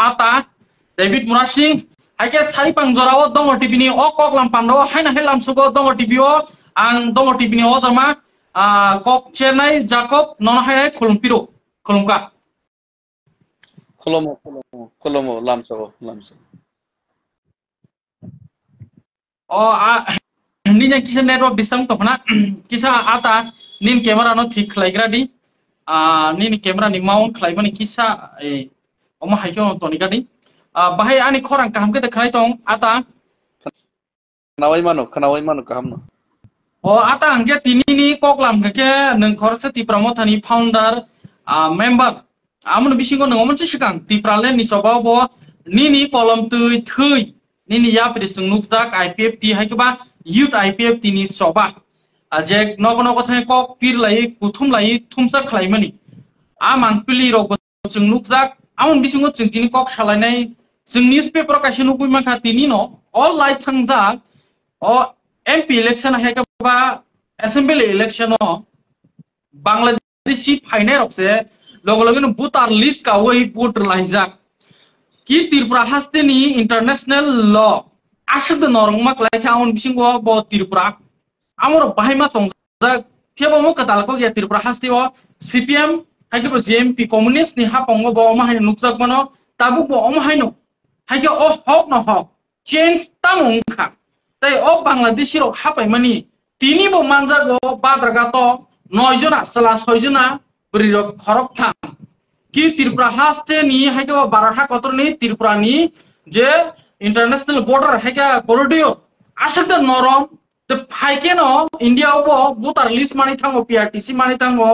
ata David Murasing haike sai pangjorao dongo TV ni o kok lam pando haina helam sugo dongo TV o ang dongo TV ni o jama kok Chennai Jacob non hai khulumpiro khulumka kholomo lamso o ninya kisa network disam to na kisa ata nin camera no thik khlaigra di nin camera ni mount khlaimani kisa e oma haikyo to ni gadi bahai ani khorang kaham ke dekhai tong ata kanawai mano kaham no o ata angge tini ni koklam ke nang khorsa ti promothani founder member amun bisingo nang omon sikang ti pralen ni soba bo ni kolom tui thui ni ya pedi sungnukjak IPF ti haikba youth IPF ti ni soba je nogono kothai kok pir lai kuthum lai thumsa khlaimani amang pili ro sungnukjak amun bisingo tini kok salainai जों newspaper kaisinu buima kha tini no all light thangja o MP election haikaba assembly election no Bangladeshi phainai rokse logo voter list ka oi voter laijak ki Tripura haste ni international law ashad norongma klaikha amun bisingo bo Tripura amor bahaima tongjak thebo mo katal ko ya Tripura haste o CPM haikaba JMP communist ni hapongo bo ma haino nukjak mano tabu bo oma haino haike o hok no hok change tamungkha tai o Bangladeshi rok hapai mani tini bo manjak bo badraga to 9 jona sala 6 jona bri rok khorok thang ki Tripura haste ni haike bo baratha kotor ni Tripura ni je international border haike corridor ashata norom the haike no India bo voter list mani thango PRTC mani thango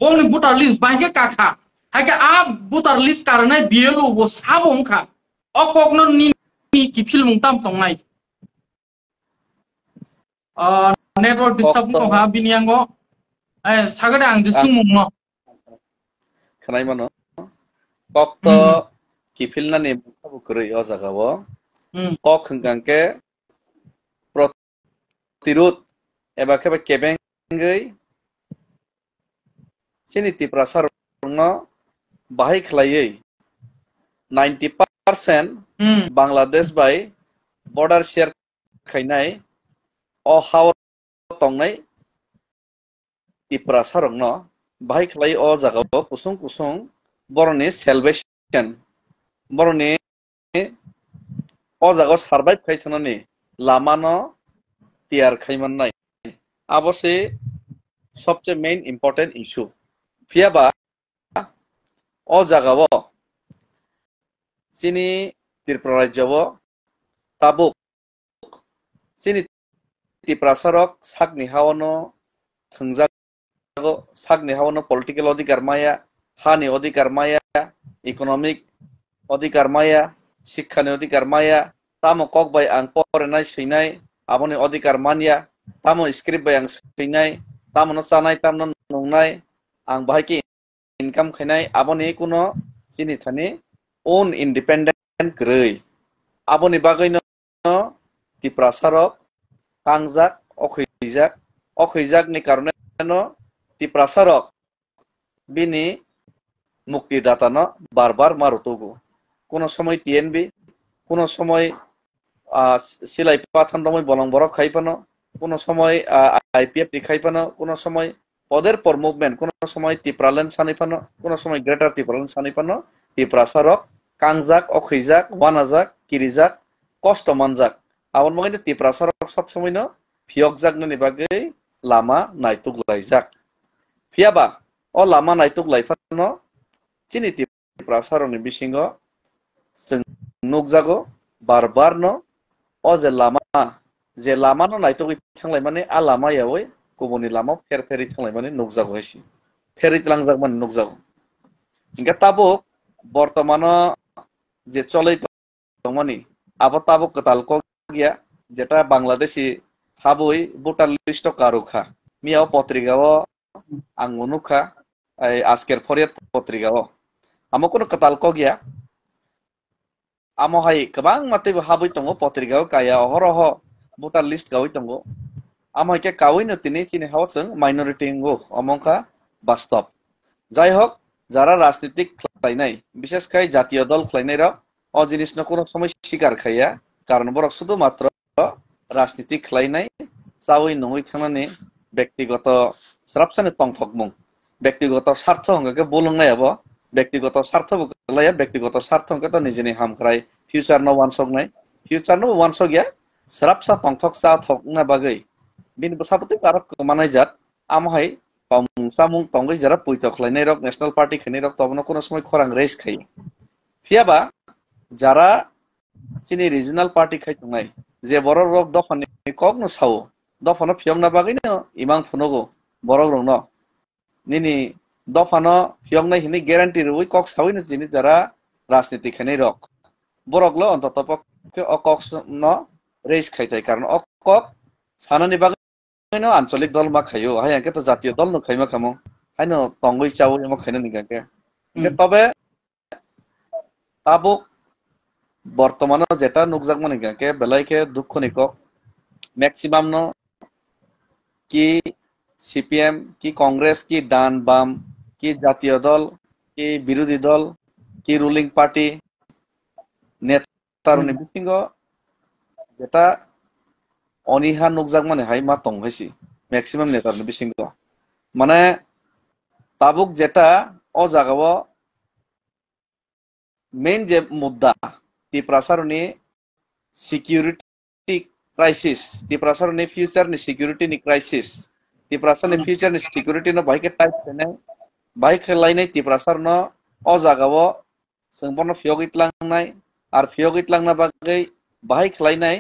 bongni voter list baike kakha haike a voter list karanai BLO bo sabongkha okokno ni kipil mungtam tongnai network disturb ko ha biniango sagade ang jisung mungno khanai mano kokto kipil na ni bu kroi o jaga bo kok hangangke protirut eba kebe kebengei sini Tripura sarungno bahai khlaiei 90% Bangladesh by border share khainai o how tongnai Tripura sarongno bahai khlai o jaga bo kusung boroni salvation boroni o jaga survive khaithanani lamano tiar khaimanai abose सबसे main important issue fiaba o jaga bo sini Tripura rajya bo tabuk sini Tripura sarok sakni hawano thangjago sakni hawano political odhikar maya hani odhikar maya economic odhikar maya shikkani odhikar maya tamo kok bai ang porenai seinai aboni odhikar manya tamo script bai ang seinai tamo no chanai tamno nungnai ang bahai income khainai aboni kuno sini thani own independent grei aboni bagai no Tripura sarok kangjak okhoijak ni karone no Tripura sarok bini muktidata no barbar marutugo kono somoy TNB kono somoy silai pathan romoi bolong borok khaipano kono somoy IPF ti khaipano kono somoy poder por movement kono somoy Tripura land sanipano kono somoy greater Tripura land sanipano Tripura sarok kangjak okhoijak wanajak kirijak kosto manjak abon mogine Tripura sarok sob somoi no phiokjak ni bagai lama naituk laijak fiaba o lama naituk laifano chini Tripura sarok ni bisingo nukjago barbar no o je lama no naituk thanglai mane a lama yaoi kubuni lama feri thanglai mane nukjago hesi feri tlangjak mane nukjago inga tabuk বর্তমানে যে চলেই তমনি আবার তাবো কাতালকো গিয়া যেটা Bangladeshi হাবই voter list কারুখা Miao পত্রিকাও আঙ্গুনুখা এই আজকের ফরিয়াদ পত্রিকাও আমো কোনো কাতালকো গিয়া আমো হাই গোবাং মাতে হাবই দङ পত্রিকাও কায়া অহরহ ভোটার লিস্ট গাওই দङ আমো কে কাওই ন তিনি চিনি হাওসং মাইনরিটি গো অমংকা বাস্তব যাই হোক যারা রাজনীতিক খাইনাই বিশেষ করে জাতীয় দল খাইনাই রক অ জিনিস না কোনো সময় স্বীকার খাইয়া কারণ বরক শুধুমাত্র রাজনীতি খাইনাই চাওই নই থানানি ব্যক্তিগত স্রাবসানি তংথকমুং ব্যক্তিগত স্বার্থ হঙ্গকে বলুংনাই হবো ব্যক্তিগত স্বার্থ বকলাইয়া ব্যক্তিগত স্বার্থ হঙ্গে তো নিজেনি হামক্রাই ফিউচার নো ওয়ানসক নাই ফিউচার নো ওয়ানসক গিয়া স্রাবসা তংথক চা থকনা বাগै बिनि सापति कारक मानाय जात आमहाय सामुं तंगै जरा पुइतो खलायनाय रक नेशनल पार्टी खैनाय रक तबनो कोनो समय खरां रेस खायो फियाबा जरा सिनि रिजनल पार्टी खायतंनाय जे बर रक दफानि ककनो सावो दफानो फियंना बागैनो इमां फुनगो बर रंनो निनि दफानो फियंनाय हिनि ग्यारान्टी रुइ कक सावैनो जिनि जरा राजनीति खैनाय रक बरकलो अन्तत पक्षे अकक न रेस खायथाय कारण अकक सानानि बागै no আঞ্চলিক দল মা খাইও হাই আগে তো জাতীয় দল নো খাইমা খামো হাই নো তঙ্গই চাও এমো খাইনা নিগাকে তবে তাবুক বর্তমানে যেটা নুকজাক মানে গাকে বেলাইকে দুঃখ নিক ম্যাক্সিমাম নো কি সিপিএম কি কংগ্রেস কি ডান বাম কি জাতীয় দল কি বিরোধী দল কি রুলিং পার্টি নেতারনি বিসিঙ্গ যেটা অনিহা নুকজাক মানে হাই মা তং হাইছি ম্যাক্সিমাম নেতারনি বিসিঙ্গ মানে তাবুক যেটা অ জাগাও মেইন যে মুদ্দা ত্রিপ্রাসারনি সিকিউরিটি ক্রাইসিস ত্রিপ্রাসারনি ফিউচারনি সিকিউরিটিनि क्राइसिस ত্রিপ্রাসারनि ফিউচারनि सिक्युरिटी नो बाइके टाइप खायनाय बाइक खायलायनाय ত্রিপ্রাসাरनो अ जागाव जोंबनो फियगितलांनाय आर फियगितलांना बागै बाहाय खायलायनाय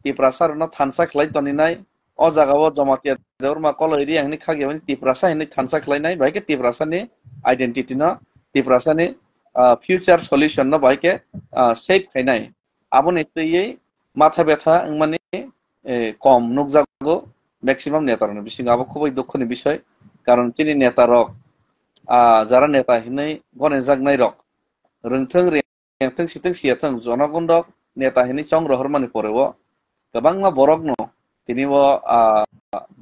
ত্রিপ্রাসারनो थानसा खायलायतनिनाय अ जागाव जमातिया देवरमा कलहैरि आंनि खागियावनि ত্রিপ্রাসা हिनि थानसा खायलायनाय बाइके ত্রিপ্রাसानि आइडेन्टिटी नो ত্রিপ্রাसानि फ्यूचर सल्यूशन नो बाइके सेफ खायनाय आबनि तैयै माथा व्यथा माने कम नुकजागो मैक्सिमाम नेतारनो बिसिंग आबो खुबै दुखनि বিষয় কারণ চিনি নেতা রক যারা নেতা হিनै গনে জাगनाय रक रोंथों रेंथों सिथों सियाथों जनगण रक नेता हिनै चंग रहरमानि परेव गोबां बरक नो तिनिबो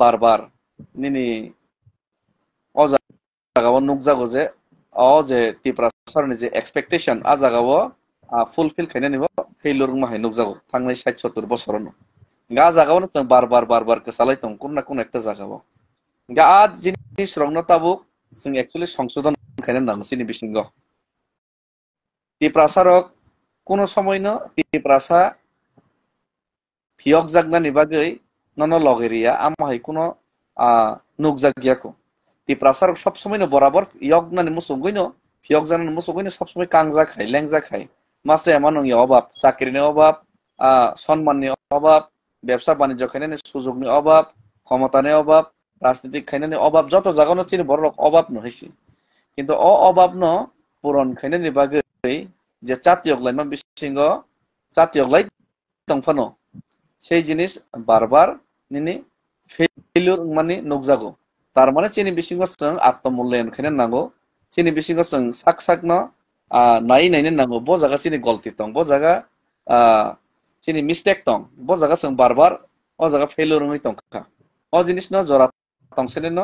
बार बार निनि अ जागाव नुकजागो जे अ जे ত্রিপ্রাসারनि जे एक्सपेक्टेशन आ जागाव फुलफिल खायनानिबो फेलुर माहाय नुकजागो थांनाय 60-70 बोसोरावनो गा जागावनो जों बार बार गोसालाय दं कोन ना कोन एकटा जागाव गा आ जिनिस रंनो ताबु जों एक्चुअली संशोधन खायना नांसिनि बिसिंग ত্রিপ্রাসারক কোন সময়नो ত্রিপ্রাসা फियक जागनानि बागै ननो लगेरिया आमहाय कुनो नुकजागियाखौ ত্রিপ্রাসারক सब সময়नो बराबर यगनानि मुसुगैनो फियक जानानि मुसुगैनो सब समय कांजाखाय लेंजाखाय मासे एमानंनि अभाब चाकरिनि अभाब सम्माननि अभाब ব্যবসা বাণিজ্য খাইনানি সুযোগनि अभाब ক্ষমতাनि अभाब राजनीतिक खाइनानि अभाब যত জাগানো চিনি বড় অভাব নহইছি কিন্তু অভাব ন পূরণ খাইনানি বাগै যে জাতীয়গলাইমা বিসিঙ্গ জাতীয়গলাই দंफानो সেই জিনিস বারবার নিনি ফেলিউর মানে নুকজাগো তার মানে চিনি বিসিঙ্গ जों आत्ममूल्यांकन खाइना नांगौ चिनि बिसिंग जों साक साक न नाय नायनो नांगौ ब जागा चिनि गलती दं ब जागा चिनि मिस्टेक दं ब जागा जों बार बार अ जागा फेलुर होय दंखा अ जिनिस न जरा तंसेने न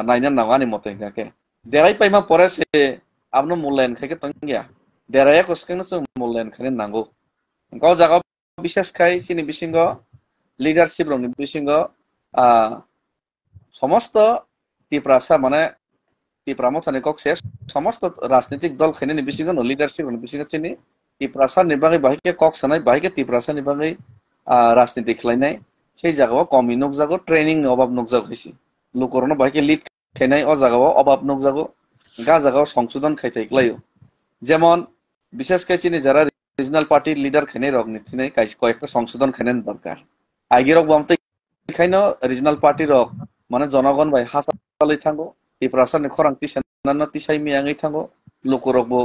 नायनो नांगौ आनि मते गाके देराय पाइमा परे से आपनो मूल्यांकन खाइके तंगिया देराया कसकेनो जों मूल्यांकन खाइनो नांगौ गाव जागा विशेष खाइ चिनि बिसिंग लिडारशिप रंनि बिसिंग समस्त ত্রিপ্রাসা মানে ত্রিপ্রামথানি कक्से समस्त राजनीतिक दल खाइनानि बिसिंग न लिडारशिप रंनि बिसिंग चिनि ত্রিপ্রাসাनि बागै बाहिके कक सानाय बाहिके ত্রিপ্রাसानि बागै राजनीति खालायनाय সেই জায়গাও কমি नुकजागो ट्रेनिंग अभाब नुकजागो खायसि लुकरनो बाहिके लिड खायनाय अ जागाव अभाब नुकजागो गा जागाव संशोधन खायथायख्लायो যেমন বিশেষ করে চিনি যারা রিজনাল পার্টি লিডার খাইনাই রক নিथिनै কয়েকটা সংশোধন খাইনানি দরকার আগে রক বামতে খাইनो রিজনাল পার্টি রক মানে জনগণ ভাই হাসালাই থাঙ্गो ত্রিপ্রাসাनि खरां तिसानानो तिसाय मियाङै थांगो लुकरकबो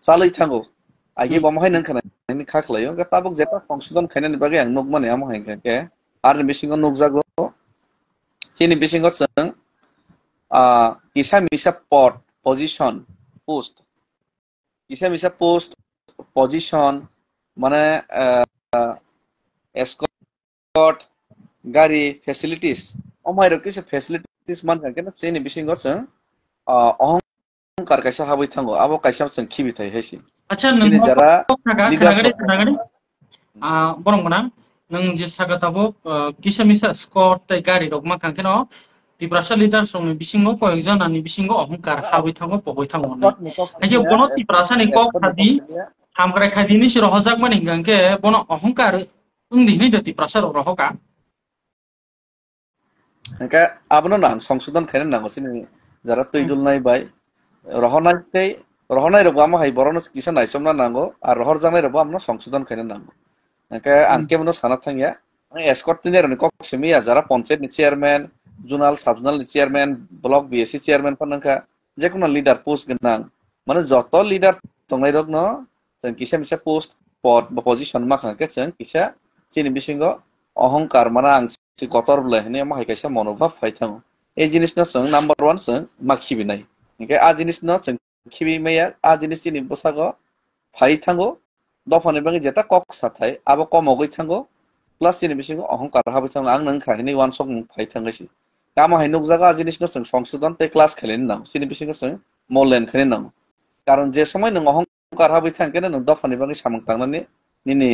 चालै थांगो आगे बमहाय नों खानायनि खाख्लायो गा ताबुक जेता संशोधन खाइनानि बागै आं नुक माने आमहाय गाके आरो बिसिंग नुकजागो चिनि बिसिंग जों किसा मिसा पद पोजिशन पोस्ट किसा मिसा पोस्ट पोजिशन माने एस्कॉट गाड़ी फैसिलिटीज अमायरो किसे फैसिलिटीज मान गाके चिनि बिसिंग जों অহংকার কাইসা হাবই থাঙ্গো আবো কাইসা जों खिबिथाय हायसि আচ্ছা চিনি নों যারা খানাগাড়ি leadership খানাগাড়ি borong mana nang je saga tabo kisa misa skot tai gari rok ma kangke no tiprasa leader song bisingo koyekjon ani bisingo ohongkar hawi thango pogoi thango ne aje bono tiprasa ni kok khadi hamkrai khadi ni siro hojak mani gangke bono ohongkar ungdi ni tiprasa ro rohoka engke abono nang সংশোধন খাইনে নাঙ্গো চিনি যারা তৈদুল নাই by রহনাই রব আমা high বরনো কিসা নাইসমনা নাঙ্গো আর রহর জানাই রব আমনা সংশোধন খাইনে নাঙ্গো engke angke mono sana thangya escort tiner ni kok semiya jara panchayat ni chairman zonal subzonal ni chairman block bsc chairman panangka je kono leader post gnang mane joto leader tongnai rok no जों kisa misa post pod ba position ma khangke जों kisa chini bisingo অহংকার মানে আং si kotor bla hene ma hai kaisa monobhab phai thango ei jinis no जों number 1 जों ma khibi nai engke a jinis no जों khibi meya a jinis chini bosago phai thango দফানি বাকি যেটা cock সাথাই আবো কমগৈ থাঙ্গো plus চিনি বিসিঙ্গো অহংকার হাবৈ থাঙ্গো আং নং খাহিনি ওয়ান সক ফাই থাঙ্গাইছি কামা হাই নুকজাগা জিনিস ন जों সংশোধন তে ক্লাস খেলেন নাও চিনি বিসিঙ্গো जों মলেন খেলেন নাও কারণ যে সময় নং অহংকার হাবৈ থাঙ্কেন নং দফানি বাকি সামং তাंगनानै নিনি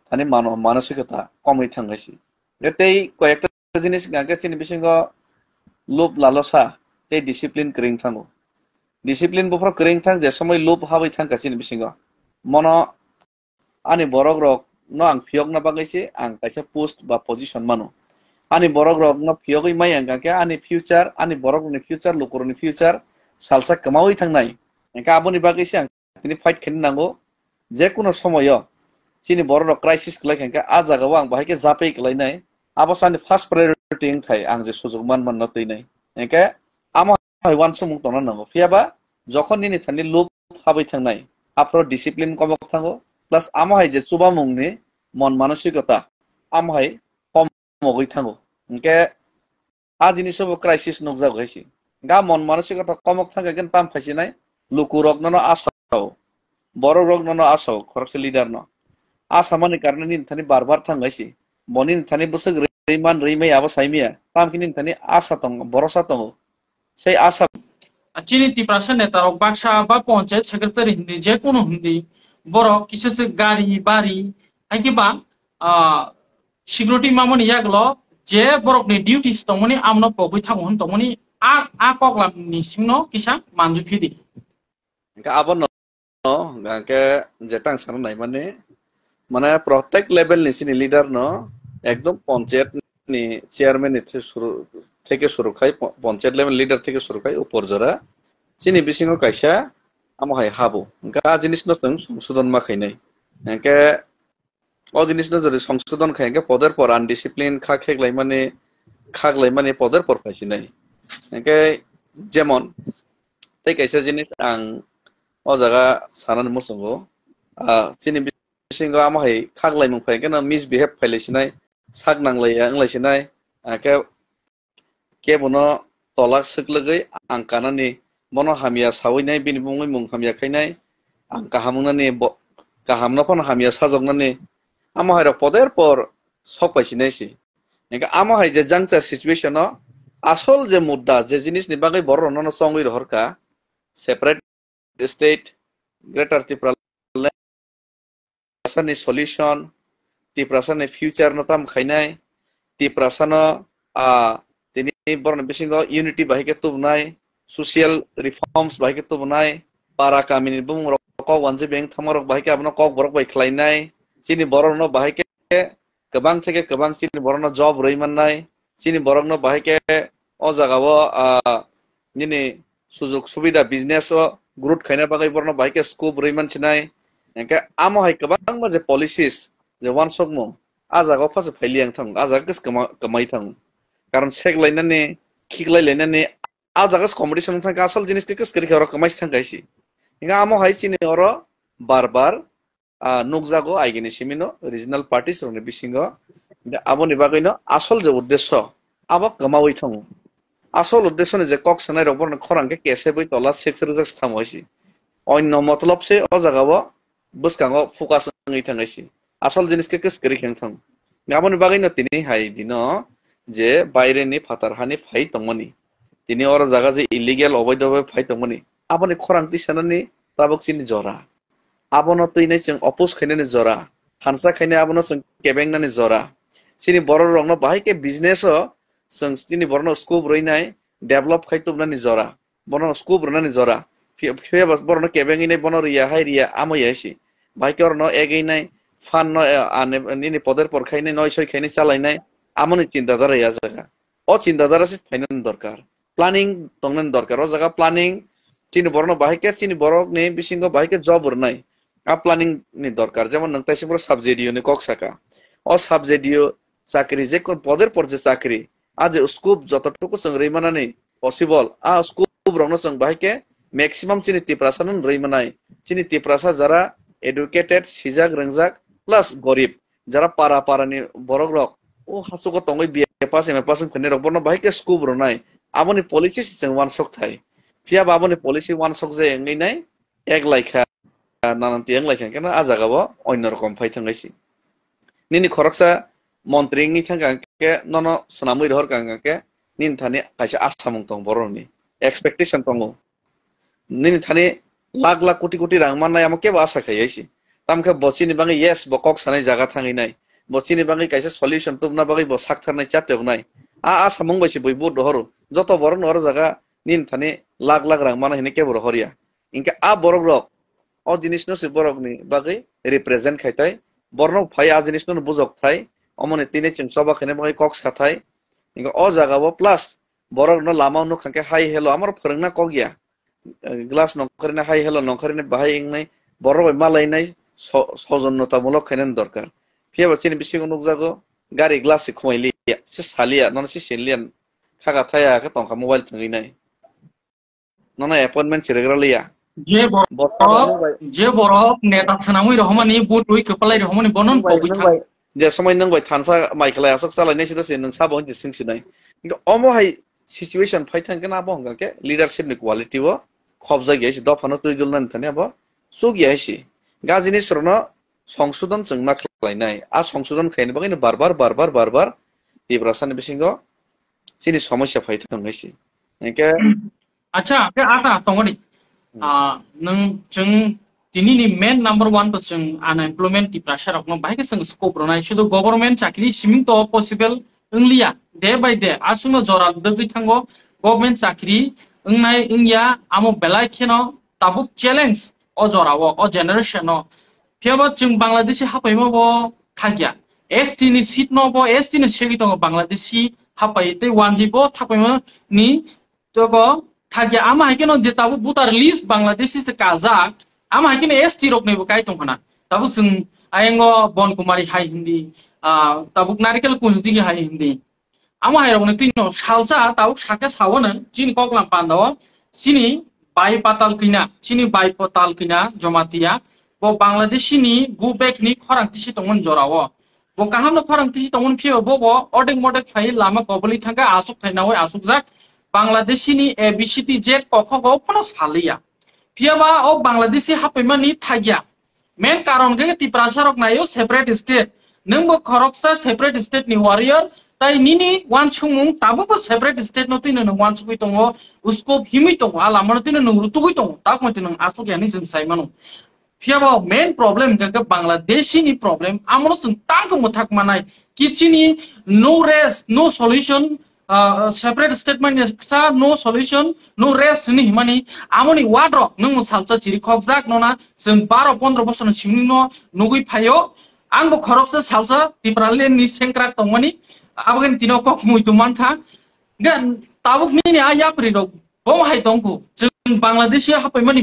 थानि मानसिकता कमै थांगाइছি এতেই কয়েকটা জিনিস গাকে চিনি বিসিঙ্গো লোভ লালসা তে ডিসিপ্লিন ক্রিং থাঙ্গো ডিসিপ্লিন বফর ক্রিং থাং যে সময় লোভ হাবৈ থাঙ্কা চিনি বিসিঙ্গো mono ani borok rok no ang phiok na bagaisi ang kaisa post ba position mano ani borok rok no phiogoi mai ang ke ani future ani borok ni future lokor ni future salsa kamawi thangnai engka aboni bagaisi ang tini fight khin nango je kono somoyo chini borok rok crisis klai engka a jaga ang bahai ke japei klai nai abosani first priority ing thai ang je sujog man no tei nai engka amo wan sumung tona nango fiaba যখন নিনি Thani লোভ হাবৈ থাংনাই आपरो discipline कमक थांगो plus आमहाय जे चुबा मुंगनि मन मानसिकता आमहाय कमगै थांगो इनके आ जिनिसबो crisis नुकजा गयसि गा मन मानसिकता कमक थांगेन ताम फासिनाय लुकुरक ननो आसाव बरो रक ननो आसाव खरसे लिडार न आसामानि कारणे नि थानि बार थांगायसि बनि थानि बसक रैमान रैमै आबा साइमिया तामकिनि थानि आसा दं बरसा दं সেই आसा চিনি তিপ্রাসা নেতারক বাক্সা বা পঞ্চায়েত সেক্রেটারি হিন্দি যে কোনো হিন্দি বড় কিছু গাড়ি বাড়ি কিবা সিকিউরিটি মামনি ইয়াগুলো যে বরকনি ডিউটিস তমনি আমনো পগৈ থাঙ্গন তমনি আ কগলামনি সিংনো কিসা মানজু ফিদি আবন গাকে যেটাং সানাই মানে প্রত্যেক লেভেল নিসিনি লিডার ন একদম পঞ্চায়েত নি চেয়ারম্যান থেকে শুরু খাই পঞ্চায়েত লেভেল লিডার থেকে শুরু খাই উপর যারা চিনি বিসিঙ্গ কাইসা আমহাই হাবো গা জিনিস ন जों সংশোধন মাখাইনাই একে ও জিনিস ন যদি সংশোধন খাইকে পদের পর আনডিসিপ্লিন খাগলাই মানে পদের পর পাইছিনাই একে যেমন তাই কাইসা জিনিস আং ও জায়গা সানানি মুসঙ্গো চিনি বিসিঙ্গ আমহাই খাগলাই মুখাই কেন মিসবিহেভ ফাইলাইছিনাই সাগ নাংলাইয়া आंलायसिनाय ke bono tolak siklegoi ang kanani bono hamia sawinai bini bungoi mung hamia khainai ang kahamnani kahamna phon hamia sajognani amo hairo poder por sokpaisinai si engka amo hai je juncture situation no asol je mudda je jinis ni bagai bor no songoi rohorka separate state greater Tripura ni solution Tripura ni future no tam khainai Tripura no তিনি বরণ বিসিঙ্গ unity বাহিকে তুবনাই social reforms বাহিকে তুবনাই পারা Kaminey বুং rock ওয়ানজে বেং থামরক বাহিকে আপনা cock Borok by খ্লাইনাই চিনি বরণ বাহিকে गोबां থেকে गोबां চিনি বরণ জব রইমাননাই চিনি বরণ বাহিকে ও জাগাও নিনি সুযোগ সুবিধা বিজনেস ও গ্রোথ খাইনা বাগৈ বরণ বাহিকে স্কোপ রইমানছিনাই একে আমো হাই गोबां যে পলিসিস যে ওয়ান সকমু আ জাগাও ফাসে ফাইলিয়াং থাং আ জাগাস কমাই থাং কারণ সেগলাইনানি খিগলাইলাইনানি আ জাগাস কম্পিটিশন থাকা আসল জিনিসকে কসকরি খাওয়া কমাইছ থাকাইছি ইংা আমো হাই চিনি অর বারবার নুকজাগো আইগিনি সিমিনো রিজনাল পার্টিস রনে বিসিঙ্গ আবনি বাগৈনো আসল যে উদ্দেশ্য আবক কমাওই থাং আসল উদ্দেশ্য যে কক সানাই রবর খরাংকে কেসে বই তলা সেক্টর জাস থামইছি অন্য মতলব সে অ জাগাবো বসকাঙ্গো ফোকাস নই থাকাইছি আসল জিনিসকে কসকরি খেং থাং আবনি বাগৈনো তিনি হাই দিনো যে বাইরেনি ফাতারহানি ফাই তংমনি তিনি ওর জায়গা যে ইলিগেল অবৈধভাবে ফাইতমনি আবনি খরাংতি সানানি তাবক চিনি জরা আবনো তুইনে जों অপোজ খাইনানি জরা হানসা খাইনে আবনো जों কেবেংনানি জরা চিনি বড় রংনো বাহাইকে বিজনেস जों চিনি বড় স্কোপ রইনাই ডেভেলপ খাইতমনানি জরা বড় স্কোপ রইনানি জরা ফিয়াবাস বড় কেবেংইনাই বড় রিয়া হাই রিয়া আময়াইসি বাহাইকে ওর এগেইনাই ফান নিনি পদের পর খাইনাই নয় ছয় খাইনাই চালাইনাই আমনি চিন্তাধারা ইয়া জায়গা ও চিন্তাধারা সে ফাইনান দরকার প্ল্যানিং তংনান দরকার ও জায়গা প্ল্যানিং চিনি বড় বাহাইকে চিনি বড় নি বিসিঙ্গ বাহাইকে জব রনাই आ प्लानिंग नि दरकार जेमन नों ताइसिमफ्रा साबजेक्टिव नि कक साका अ साबजेक्टिव चाकरी जे कोन पदेर पर जे चाकरी आज स्कोप जतटुकु जों रैमानानै पसिबल आ स्कोप रंनो जों बाहायके मैक्सिमाम चिनि तिप्रासानन रैमानाय चिनि तिप्रासा जरा एडुकेटेड सिजाक रंजाक प्लस गरीब जरा पारा पारानि बरक रक ओ हासुको तंगै बिए पास एम पास खने रक बनो बाहायके स्कोप रनाय आबनि पलिसि जों वान सक थाय फिया बाबनि पलिसि वान सक जे एंगैनाय एक लाइखा नानान तियang लाइखां केना आ जागाबो अन्य रकम फाइथांगायसि निनि खरकसा मन्त्रिनि थांगांके ननो सनामुइ रहर गांगांके निनि थानि काइसे आसामुं दं बर'नि एक्सपेक्टेशन दङ निनि थानि लाख लाख कोटि कोटि रां माननाय आमो केबो आसा खायसि तामखे बचिनि बाङै यस बकक सानाय जागा थाङैनाय बचिनि बाङै काइसे सल्युशन तुबना बाङै ब साकथारनाय चातेगनाय आ आसामुं बायसि बयबो दहरो जत बर नहर जागा निनि थानि लाख लाख रां माननाय हिने केबो रहरिया इनके आ बरक रक ओ जिनिसनो से बरकनि बागै रिप्रेजेंट खायथाय बरनो फाय आ जिनिसनो बुजक थाय अमने तिने चिं सबा खने बागै कक साथाय इनके ओ जागाबो प्लस बरकनो लामा नु खांके हाय हेलो आमर फोरोंना क गया ग्लास नखरने हाय हेलो नखरने बाहाय इंनाय बरबाय मालायनाय सजन्नतामूलक खायनान दरकार फियाबा चिनि बिसिगो नुकजागो गारि ग्लास से खमायलि से सालिया नन से सेलियान खागा थाया के तंखा मोबाइल थंगैनाय नन अपॉइंटमेंट सिरग्रा लिया जे बरफ नेता सनामुइ रहमानि बुटुइ कपलाय रहमानि बनन पबिथा जे समय नंबाय थानसा माइखलाय असक चालायनाय सिदासे नों साबो दिसिंसिनाय किन्तु अमहाय सिचुएशन फाइथांगोन आबो हंगाके लीडरशिप नि क्वालिटी वो खब जायगाय सि दफानो तुइजुलनान थाने आबो सुगियासि गाजिनि सरनो संशोधन जोंना खलायनाय आ संशोधन खायनो बागैनो बार-बार दिब्रासानि बिसिंगो सिनि समस्या फाइथांगायसि एके अच्छा के आता तंगनि नों जों दिनैनि मेन नम्बर 1 जों आनएमप्लयमेन्ट दिप्रासार रकनो बाहायके जों स्कोप रनाय शुद्ध गभर्नमेन्ट चाकरि सिमिं तो पसिबल इंलिया डे बाय डे आसुनो जरा दगै थांगो गभर्नमेन्ट चाकरि इंनाय इंया आमो बेलाय खेनो ताबुक चैलेंज अ जरावो अ जेनारेशनो फेबो जों बांलादेशी हाफायमो थागिया एसटी नि सीट नबो एसटी नि सेगि दङ बांलादेशी हाफायते वानजिबो थाफायमो नि तोगो थागिया आमा हायकेनो जे ताबु बुतार लिस्ट बांलादेशी से काजाक आमा हायकेनो एसटी रकनैबो काय दंखना ताबु जों आयंगो बन कुमारी हाय हिंदी ताबुक नारिकेल कुंजदि हाय हिंदी आमा हायरगने तिनो सालसा ताबुक साके सावोनो चिनि ककलाम पान्दाव चिनि बाय पाताल किना चिनि बाय पाताल किना जमातिया बो बांलादेशी नि बुबेक नि खरांतिसि दंमोन जरावो बो काहामनो खरांतिसि दंमोन फियो बो अडेक मडेक फाय लामा कबलि थांगा आसुक थायनावै आसुक जाक बांलादेशी नि एबीसीडी जेट कखगो फनो सालिया फियाबा ओ बांलादेशी हाफैमानि थागिया मेन कारण के तिप्रासारक नायो सेपारेट स्टेट नोंबो खरकसा सेपारेट स्टेट नि वारियर ताइ निनि वान सुमुं ताबो सेपारेट स्टेट नो तिनो नं वान सुगै दङ उसको हिमै दङ आलामनो तिनो नं रुतुगै दङ ताक मते नं आसुगियानि जों साइमानो फियाबा मेन प्रॉब्लम के बांलादेशी नि प्रॉब्लम आमनो जों तांगो मथाक मानाय किचिनि नो रेस नो solution separate statement sa no solution no rest ni himani amoni wadro nung salsa chiri khokjak nona जों 12-15 बोसोर सिमनि न नगै फायो आंबो खरकसा salsa तिप्राले नि सेंक्रा तंमनि आबगन तिनो कक मुइतु मानखा गन ताबुक नि आया प्रिनो बम हाय दंखु जों बांलादेशी हाफैमानि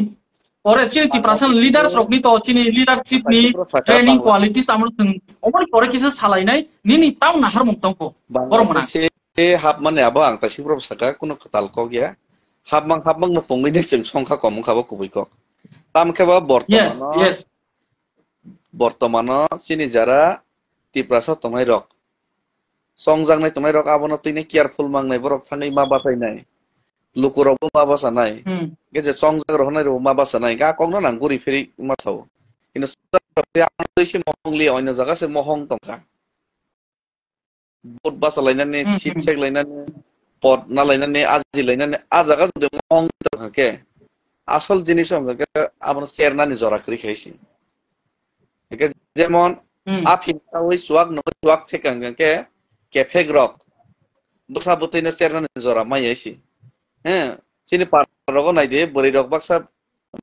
और चिनि तिप्रासन लीडर्स रकनि तो चिनि लीडरशिप नि ट्रेनिंग क्वालिटीज आमनो जों अमर करे किसे सालायनाय नि ताउ नाहार मुक्तंखौ बरमना हाब माने आबो आं तासिब्रब साका कुनु कताल को गया हाबमां न पंगैने जों संखा कम खाबो कुबैको तामखेबा बर्तमान चिनि जारा तिप्रासा तमाय रक संजांनाय तमाय रक आबनो तैने केयारफुल मांनाय बरक थाङै मा बासायनाय लुकुरावबो मा बासानाय गेजे संजाग रहनाय रो मा बासानाय गा कगनो नांगुरि फेरि माथाव किनु आमदैसे महंलि अन्य जागासे महं तंखा बोट बासा लायनानै चिट चेक लायनानै pot nalainani ajilainani ajaga jude mong ke asol jinis ke amon sernani jora kri khaisi ke jemon afin tawi suak no suak phekang ke kefek rok dosa butine sernani jora mayaisi sini parrogo naide bori rok baksa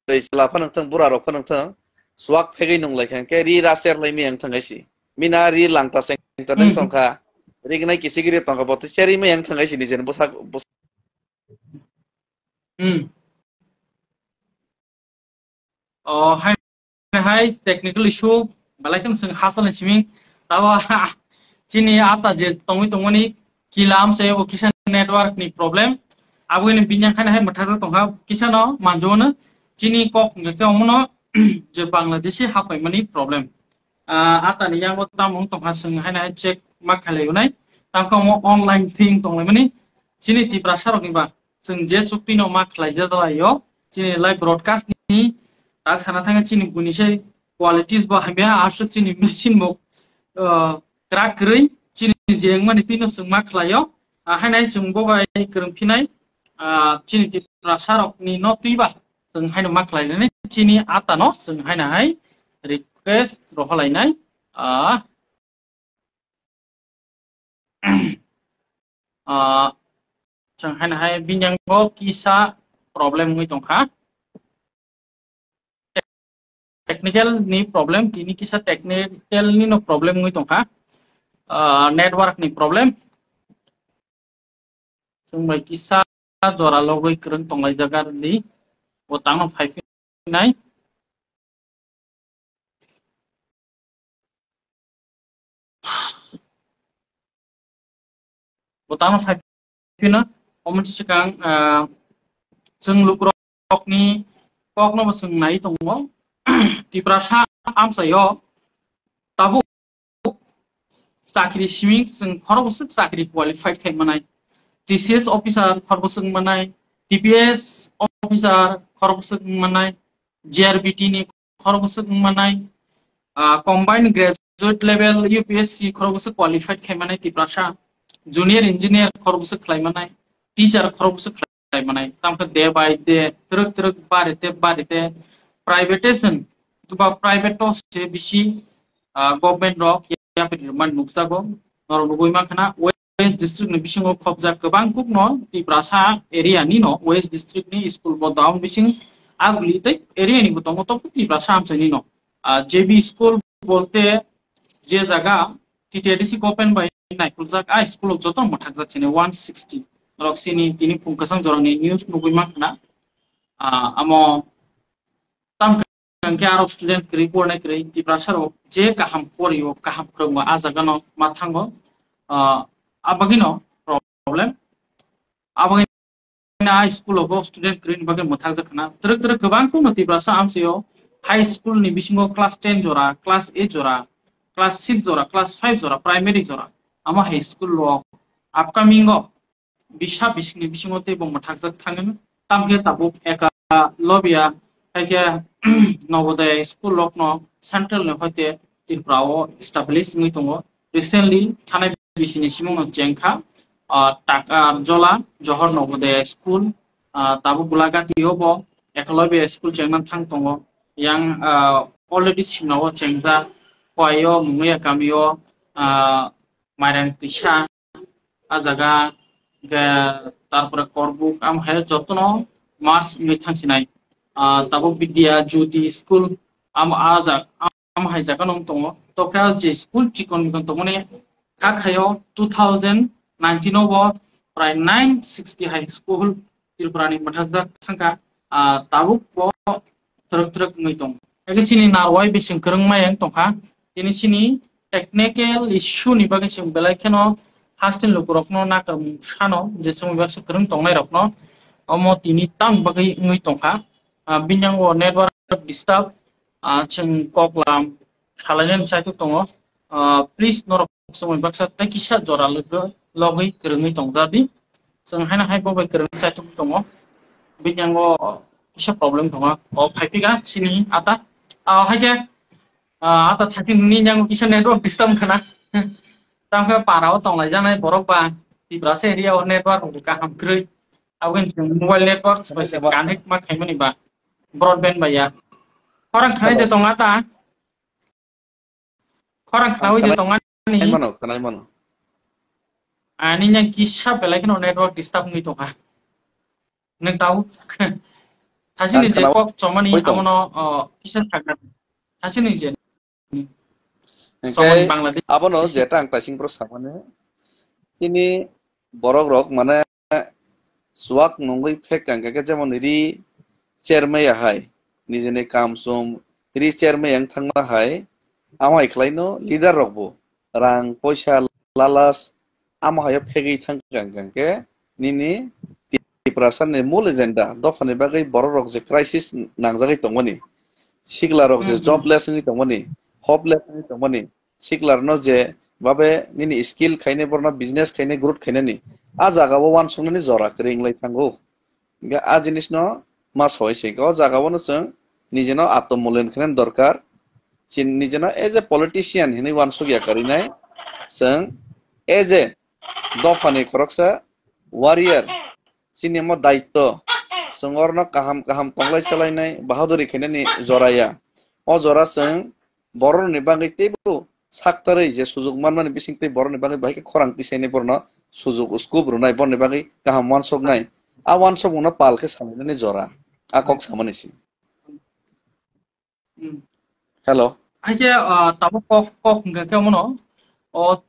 isla phanang thang bura rok phanang thang suak phegi nong laikhan ke ri raser lai mi ang thangaisi mina ri langta seng ta deng tongkha rignai kisigiri tongkha bot seri mi ang thangaisi ni jen bosak hai hai technical issue balaikan sing hasan chiming tawa chini ata je tongoni kilam se o kisan network ni problem abuni binyang khana hai mathak tongha kisano manjona chini kok ngeke omono je bangladeshi hapai mani problem ata ni yang tamong tongha sing hai na check makhale unai tangko mo online thing tonglai mani chini tipra sarok ni ba sing je chukti no makhlai jada yo chini live broadcast ni tak sana thanga chini bunise qualities ba hamya asho chini machine mo crack rei chini jeng mani tino sing makhlai yo hai nai sing bo ba krungphinai chini tipra sarok ni no tuiba sing hai no makhlai ni chini ata no sing hai na hai request rohalai nai chẳng hay là hay binyang go kisa problem ngui tongkha technical ni problem kini kisa technical ni no problem ngui tongkha network ni problem sumbai kisa jora logoi krung tonglai jaga ni botang no 5 nai botang no 5 pina omen sikang sung lukrok ni kok no sung nai tongo ti prasa am sayo tabu sakri swing sung khorobusuk sakri qualified khai manai TCS officer khorobusuk manai TPS officer khorobusuk manai GRBT ni khorobusuk manai combined graduate level UPSC khorobusuk qualified khai manai ti prasa junior engineer khorobusuk khai manai teacher khorobusuk khai manai tamka day by day truk barite privatization tuba private to se bisi government rok ya man nuksago nor nugoi makhana west district ni bisingo khobja kobang kuk no ti prasa area ni no west district ni school bo down bising agli te area ni botomo to ti prasa amse ni no JB school bolte je jaga TTDC open by naikujak school of joto mothak jachine 160 roksini tini pungkasang jorani news nugoi makhana amo tam ke aro student report na kri ti prasaro je kaham porio kaham prongwa azagano mathango abagino problem abagina school of student kri ni bagai mothak jakhana truk gobang ko noti prasa amseo high school ni bisingo class 10 jora class 8 jora class 6 jora class 5 jora primary jora ama high school lo upcoming bisha bisni bisingo te bong mothak jak thangen tamke tabuk eka lobia haike Novoday school lokno central ne hoite tirprao establish ngi tongo recently thanai bisini simong jengkha taka jola johor Novoday school tabu bulagati hobo ekolobi school jengman thang tongo yang already simnawo jengda koyo mungya kamio mairang tisha ajaga ga tarpore korbuk am he jotno mas ngi thangsinai tabo Vidya Jyoti school am hai jaga nong tongo to ka je school chikon kon tongo ne ka khayo 2019 bo prai 960 high school tirprani mathakda thangka tabo bo truk ngai tong ege sini narwai bising kereng mayang tongkha ini sini technical issue ni bagai sing belai kheno hostel lokurokno na kam sano je sum bakse kereng tongnai rokno omo tini tang bagai ngai tongkha binyang wo network disturb cheng koklam khalainen saitu tongo please norok somoi baksa takisa jora logoi kereng tongdadi seng haina hai bobai kereng saitu tongo binyang wo kisa problem tongo o phaipiga sini ata haike ata thakin ni nyang kisa network disturb khana tamka parao tonglai janai borok ba Tibra se area or network ka ham krui. Awen mobile network sebagai connect mak kai mani ba broadband ba ya. Orang khanai de tonga ta. Orang khanai de tonga ni. Kanai mano. Ani yang kisah belai kena network disturb ngi tonga. Neng tahu. Tasi ni je kok cuma ni amono kisah kagak. Tasi ni je. Oke, apa no jeta ang tasing pros sama ne? Sini borok rok mana suak nunggu fek ang kakek zaman iri chairman ya hai, ni jene kamsum iri chairman yang thangma hai, amai klaino leader rok bo, rang poisa lalas, amai fegi thang kakek, nini Tiprasan ne mul agenda, dofane bagai borok rok je crisis nangjagai tongmani, sigla rok je jobless ni tongmani. Hopeless ni tongmani siklar no je babe nini skill khaine borna business khaine growth khaine ni a jaga bo wan sungni jora kring lai thango ga a jinis no mas hoy se go jaga bo no chung nijeno atmmulen khanen dorkar chin nijeno as a politician hini wan sugya karinai chung as a dofani khoroksa warrior sinemo daitto sungorno kaham tonglai chalainai bahaduri khaine ni joraya o jora chung borok ni bangai tebu saktarai je sujug manmani bising te borok ni bangai bahai khorang tisaini borno sujug scoop runai borni bangai kaham wansok nai a wansok no palke samani ni jora a kok samani si hello Aje tabo kok nggak kamu no.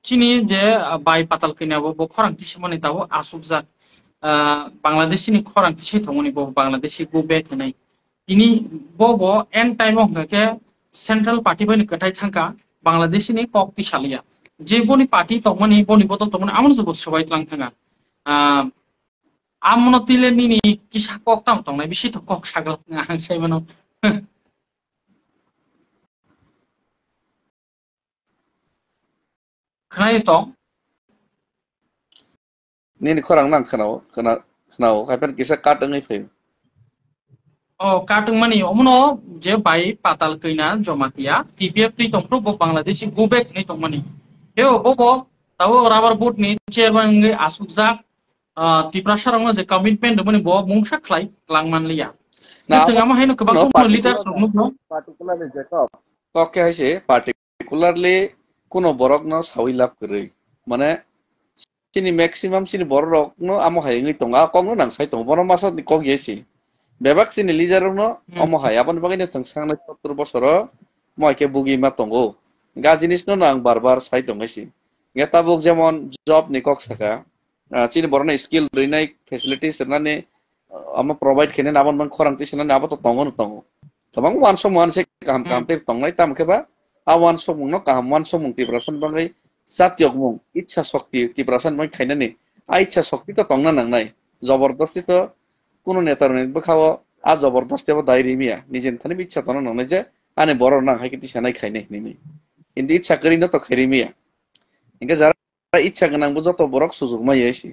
Cini je bai patal kini abo bo khorang tisi moni tabo asubzat Bangladesh ni khorang tisi thongoni bo Bangladesh go back nai. Ini bo end time nggak ke Central Party bani katai thangka Bangladesh ni kok tisalia. Je boni party tongmani boni botol tongmani amon jebot sobai tlang thanga. Amono tile ni kisa kok tam tongnai bisi to kok sagal ngang sai mano. Khnai tong ni khorang nang khanao kaipen kisa katangai phai Katung mani omono je bai patal kaina jomatia TPF ti tongpro bo Bangladesh go back ni tong mani heo bo tawo rubber boat ni chairman nge asukjak tiprasarang je commitment mani bo mungsa khlai klangman liya na singama haino kabang ko leader sugnu bro particularly je kok ke haise particularly kono borok no sawi lap kre mane sini maximum sini borok no amo haingi tonga kok no nang sai tong bono masa ni kok yesi bebak sini leader no omo hai apan bagai ne tangsang na 70 bosoro moi ke bugi ma tongo ga jinis no nang barbar sai tongesi ngeta buk jemon job ni kok saka sini borna skill rinai facilities nane ama provide kene apan man khorang ti sinane apato tongo no tongo tabang wan so man se kam te tongnai tam ke ba awan so mung no kam wan so mung ti prasan bagai satyok mung ichha shakti ti prasan mai khainani a ichha shakti to tongna nang nai জবরদস্তি তো কোন নেতার নেই খাওয়া আজ জবরদস্তি আবার দায়রি মিয়া নিজের থানে ইচ্ছা তো না যে আনে বড় না হয় কিন্তু সেনাই খাই নাই কিন্তু ইচ্ছা করি না তো খাইরি মিয়া ইনকে যারা ইচ্ছা কেন যত বড় সুযোগ মাই আইছি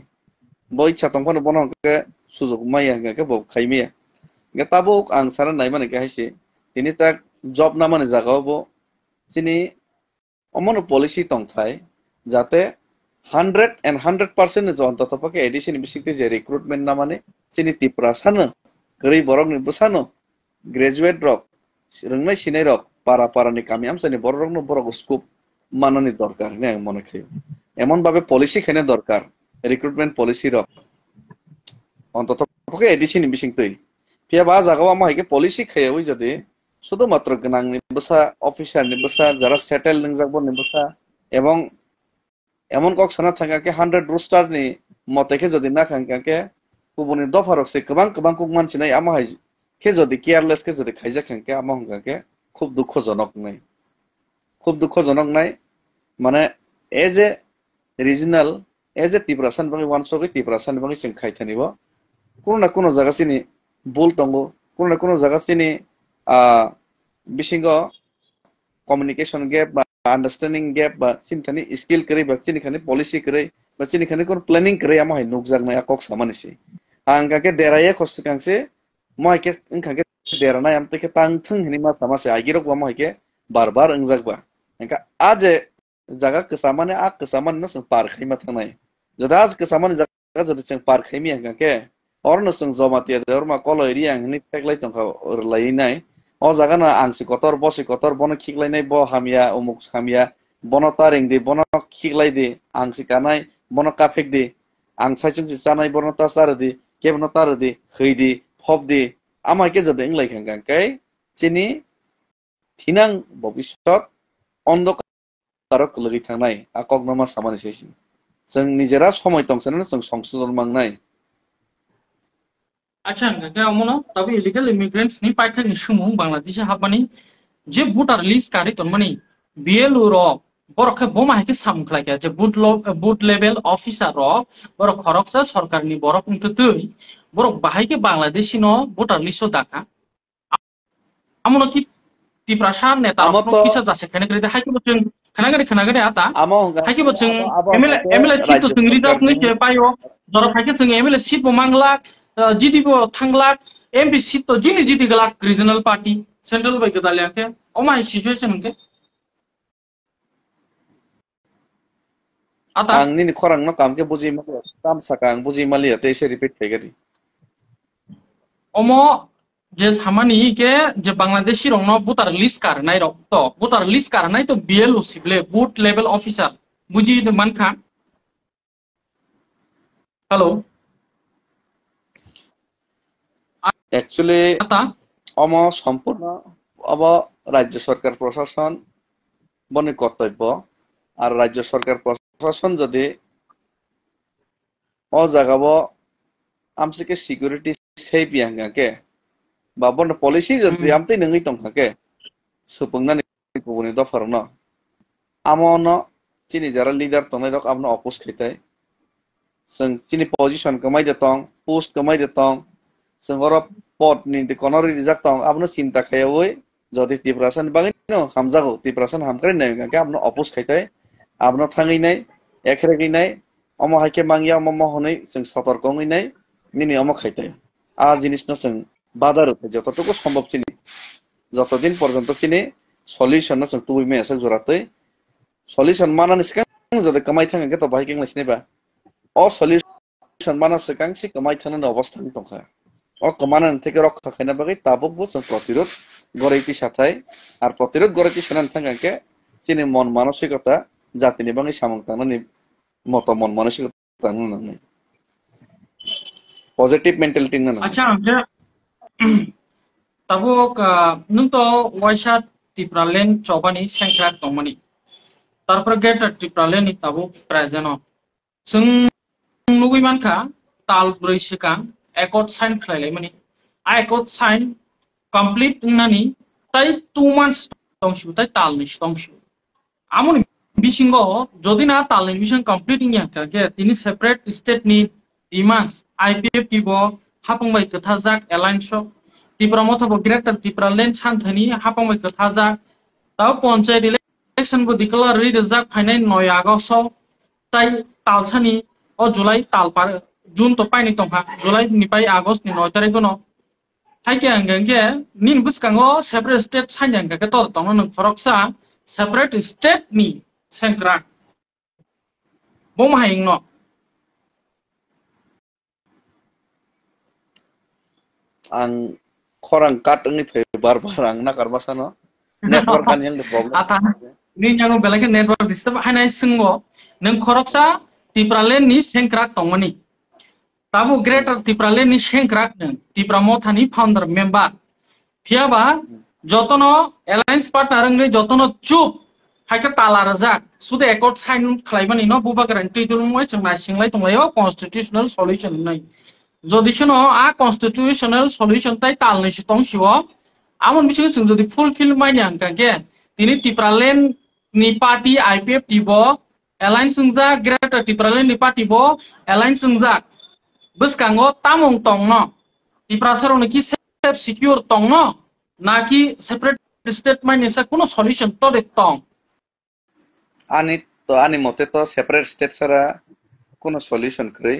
বই ইচ্ছা তখন বনকে সুযোগ মাই আঙ্গাকে বউ খাই মিয়া ইনকে তাবো আং সারা নাই মানে কে হাইছে তিনি তাক জব না মানে জাগাও বো তিনি অমন পলিসি তংথাই যাতে 100% অন্তত পক্ষে এডিশন বিশিতে যে রিক্রুটমেন্ট না মানে sini tiprasana keri borok ni busano graduate rok rengnai sinai rok para ni kami am sini borok no borok scoop manani dorkar ne mone khayo emon babe policy khene dorkar recruitment policy rok অন্তত পক্ষে addition বিশিং তৈ পিয়া বা জাগাও আমা হাইকে policy খায় ওই যদি শুধুমাত্র গনাং নি বসা অফিসার নি বসা যারা সেটেল নংজাকব নি বসা এবং এমন কক সানা থাকাকে 100 রোস্টার নি মতেকে যদি না খাঙ্কাকে কুবনি দফারক সে কবাং কুক মানসি নাই আমা হাই কে যদি কেয়ারলেস কে যদি খাইজা খাঙ্কে আমা হংকাকে খুব দুঃখজনক নাই মানে as a regional as a ত্রিপুরাসান বাকি ওয়ানসকে ত্রিপুরাসান বাকি সিং খাইথানিব কোনো না কোনো জায়গা চিনি ভুল তঙ্গো কোনো না কোনো জায়গা চিনি বিশিঙ্গ কমিউনিকেশন গ্যাপ বা আন্ডারস্ট্যান্ডিং গ্যাপ বা চিন্তানি স্কিল করে বা চিনিখানি পলিসি করে বা চিনিখানি কোন প্ল্যানিং করে আমা হাই নুকজাক নাই আকক সামানিসি আংকাকে দেরায়ে খসকাংসে মহাইকে ইনকাকে দেরানাय আমতেকে তাংথং হিনি মা সামাসে আগিরক আমা হাইকে বারবার ইংজাকবা ইনকা আজে জায়গা কসামানে আ কসামান ন পার খাইমা থানাय যদি আজকে সামান্য জায়গা যদি जों পার খাইমি হাঙ্গাকে অরনো जों জমাতিয়া দেওয়ার মা কলয়রি আংনি ফেকলাই তংখা লাইনাই ও জায়গা না আংসি কতর বসি কতর বন খিকলাইনাই ব হামিয়া উমুক হামিয়া বন তারিং দি বন খিকলাই দি আংসি কানাই বন কাফেক দি আং সাইচুং জানাই বন তাসার দি কেবন তার দি হই দি ফব দি আমাকে যদি ইংলাই হাঙ্গাকে চিনি থিনাং ভবিষ্যৎ অন্ধকারক লগি থাंनाय আকক নমা সামানি সেসি जों निजेरा समय दंसोना जों संशोधन मांनाय আচ্ছা হ্যাঁ আমনো তবে ইলিগাল ইমিগ্রেন্টস নি পাইথানি সুমু বাংলাদেশে হাবানি যে ভোটার লিস্ট কারি তনমানি বিএলও র বরখে বোমা হেকে সামখ্লাইয়া যে বুট লেভেল অফিসার র বর খরকসা সরকারনি বরক নিতে তুই বরক বাহাইকে বাংলাদেশি ন ভোটার লিস্ট দাকা আমনো কি টিপ্রাসা নেতা কিসা যাচ্ছে খানাগারি হাইকে বচং খানাগারি আতা হাইকে বচং এমএলএ সিট তো जों রিজার্ভ নইতে পাইও জর হাইকে जों এমএলএ সিট বমাংলাক জিডিব থাংলাক এমপি সিট তো জিনি জিডি গলাক রিজনাল পার্টি সেন্ট্রাল বাই গদালিয়াকে ওমাই সিচুয়েশন কে আতা आंनि खरां न कामके बुजि मालिया काम साका आं बुजि मालिया ते एसे रिपिट फैगरी ओमो যে সামানি কে যে বাংলাদেশি রং ভোটার লিস্ট কারনাই রক তো ভোটার লিস্ট কারনাই তো বিএলও সিবলে বুট লেভেল অফিসার বুঝি মানখা হ্যালো एक्चुअली আতা अम सम्पूर्ण अब राज्य सरकार प्रशासन बनि कर्तव्य और राज्य सरकार प्रशासन जदि अ जागाबो आमसिके सिक्युरिटी सेफ यांगाके बाबन पॉलिसी जदि आमते नंगै तंखाके सुपुंगनानि गुबुनि दफारन आमन चिनि जरा लीडर तंनाय रक आमनो अपोज खैताय जों चिनि पोजिशन कमाय देतं पोस्ट कमाय देतं जों अर पद नि कोनरि रिजाक तं आमनो चिंता खायावै जदि तिप्रासन बागैनो हामजागो तिप्रासन हामकारि नाय के आमनो अपोज खैताय आमनो थाङैनाय एकरेगैनाय अम हाइके मांगिया अम महनै जों सतर्क ngैनाय निनि अम खैताय आ जिनिसनो जों बादार যতটুকু সম্ভব চিনি যতদিন পর্যন্ত চিনি সলিউশন जों तुबि मेसेज जरातै सलिउशन मानानि सिगां যদি कमाय थाङो तो बाहाय केंलाय सिनेबा अ सलिउशन माना सिगां सि कमाय थाङो अवस्था दंखा अ कमानानि থেকে রক্ষা খাইনা বাগै তাবকবো जों प्रतिरोध गरायति साथाय আর प्रतिरोध गरायति सानानि थाङाके চিনি মন মানসিকতা জাতিनि बाङै सामंतानानि মত মন মানসিকতা नुनानै पजिटिव मेंटालिटी ना আচ্ছা tabuk nungto waisa tipralen chobani sengkrak tongmani tarpor get tipralen ni tabuk preseno sung nugui mankha tal broi sikang ekot sign khlailai mani a ekot sign complete nani tai 2 months tongshu tai tal ni tongshu amoni bisingo jodi na tal ni bisin complete nya ka ge tini separate state ni demands IPF tibo hapungbai kothajak alliance Tripura মথব greater Tripura land সান্থানি হাপাংবাই কোথাজা তাও panchayat election বো declare রিজাক ফাইনাই 9 August তাই তালসানি ও জুলাই তালপার জুন তো পাইনি তংহা জুলাই নিপাই আগস্ট ni 9 তারিখ no হাইকে আঙ্গকে নিন বুসকাঙ্গো সেপারেট স্টেট সাইনজাঙ্গকে তো তংনো নং খরকসা সেপারেট স্টেট ni সেংক্রা বমহাইং no आं खरां काटनि फै बार आं नागारबासानो नेटवर्क आनि आंनि problem ata ni nyango belake network disturb hainai singbo nang khoroksa tipralen ni sengkrak tongmani tabu greater tipralen ni sengkrak nang tipramothani founder member phiaba jotono alliance partner ngai jotono chup haika talar jak sude accord sign khlaimani no buba guarantee tulmoi chungna singlai tonglayo constitutional solution nai যদিশনো আ constitutional solution তাই তালনি তংশিও আমন বিসঙ্গে जों যদি fulfil মাইনি আঙ্কাকে তিনি টিপ্রালেন নি party IPF টিবো এলায়েন্স जोंजा গ্রেটার টিপ্রালেন নি পার্টি বো এলায়েন্স जोंजा বসকাঙ্গো তামং তংনো টিপ্রাসরনো কি সেফ সিকিউর তংনো নাকি সেপারেট স্টেট মাইনি সা কোনো সলিউশন তো দে তং आनि मते तो सेपारेट स्टेट सारा कोनो सलिउशन ख्रै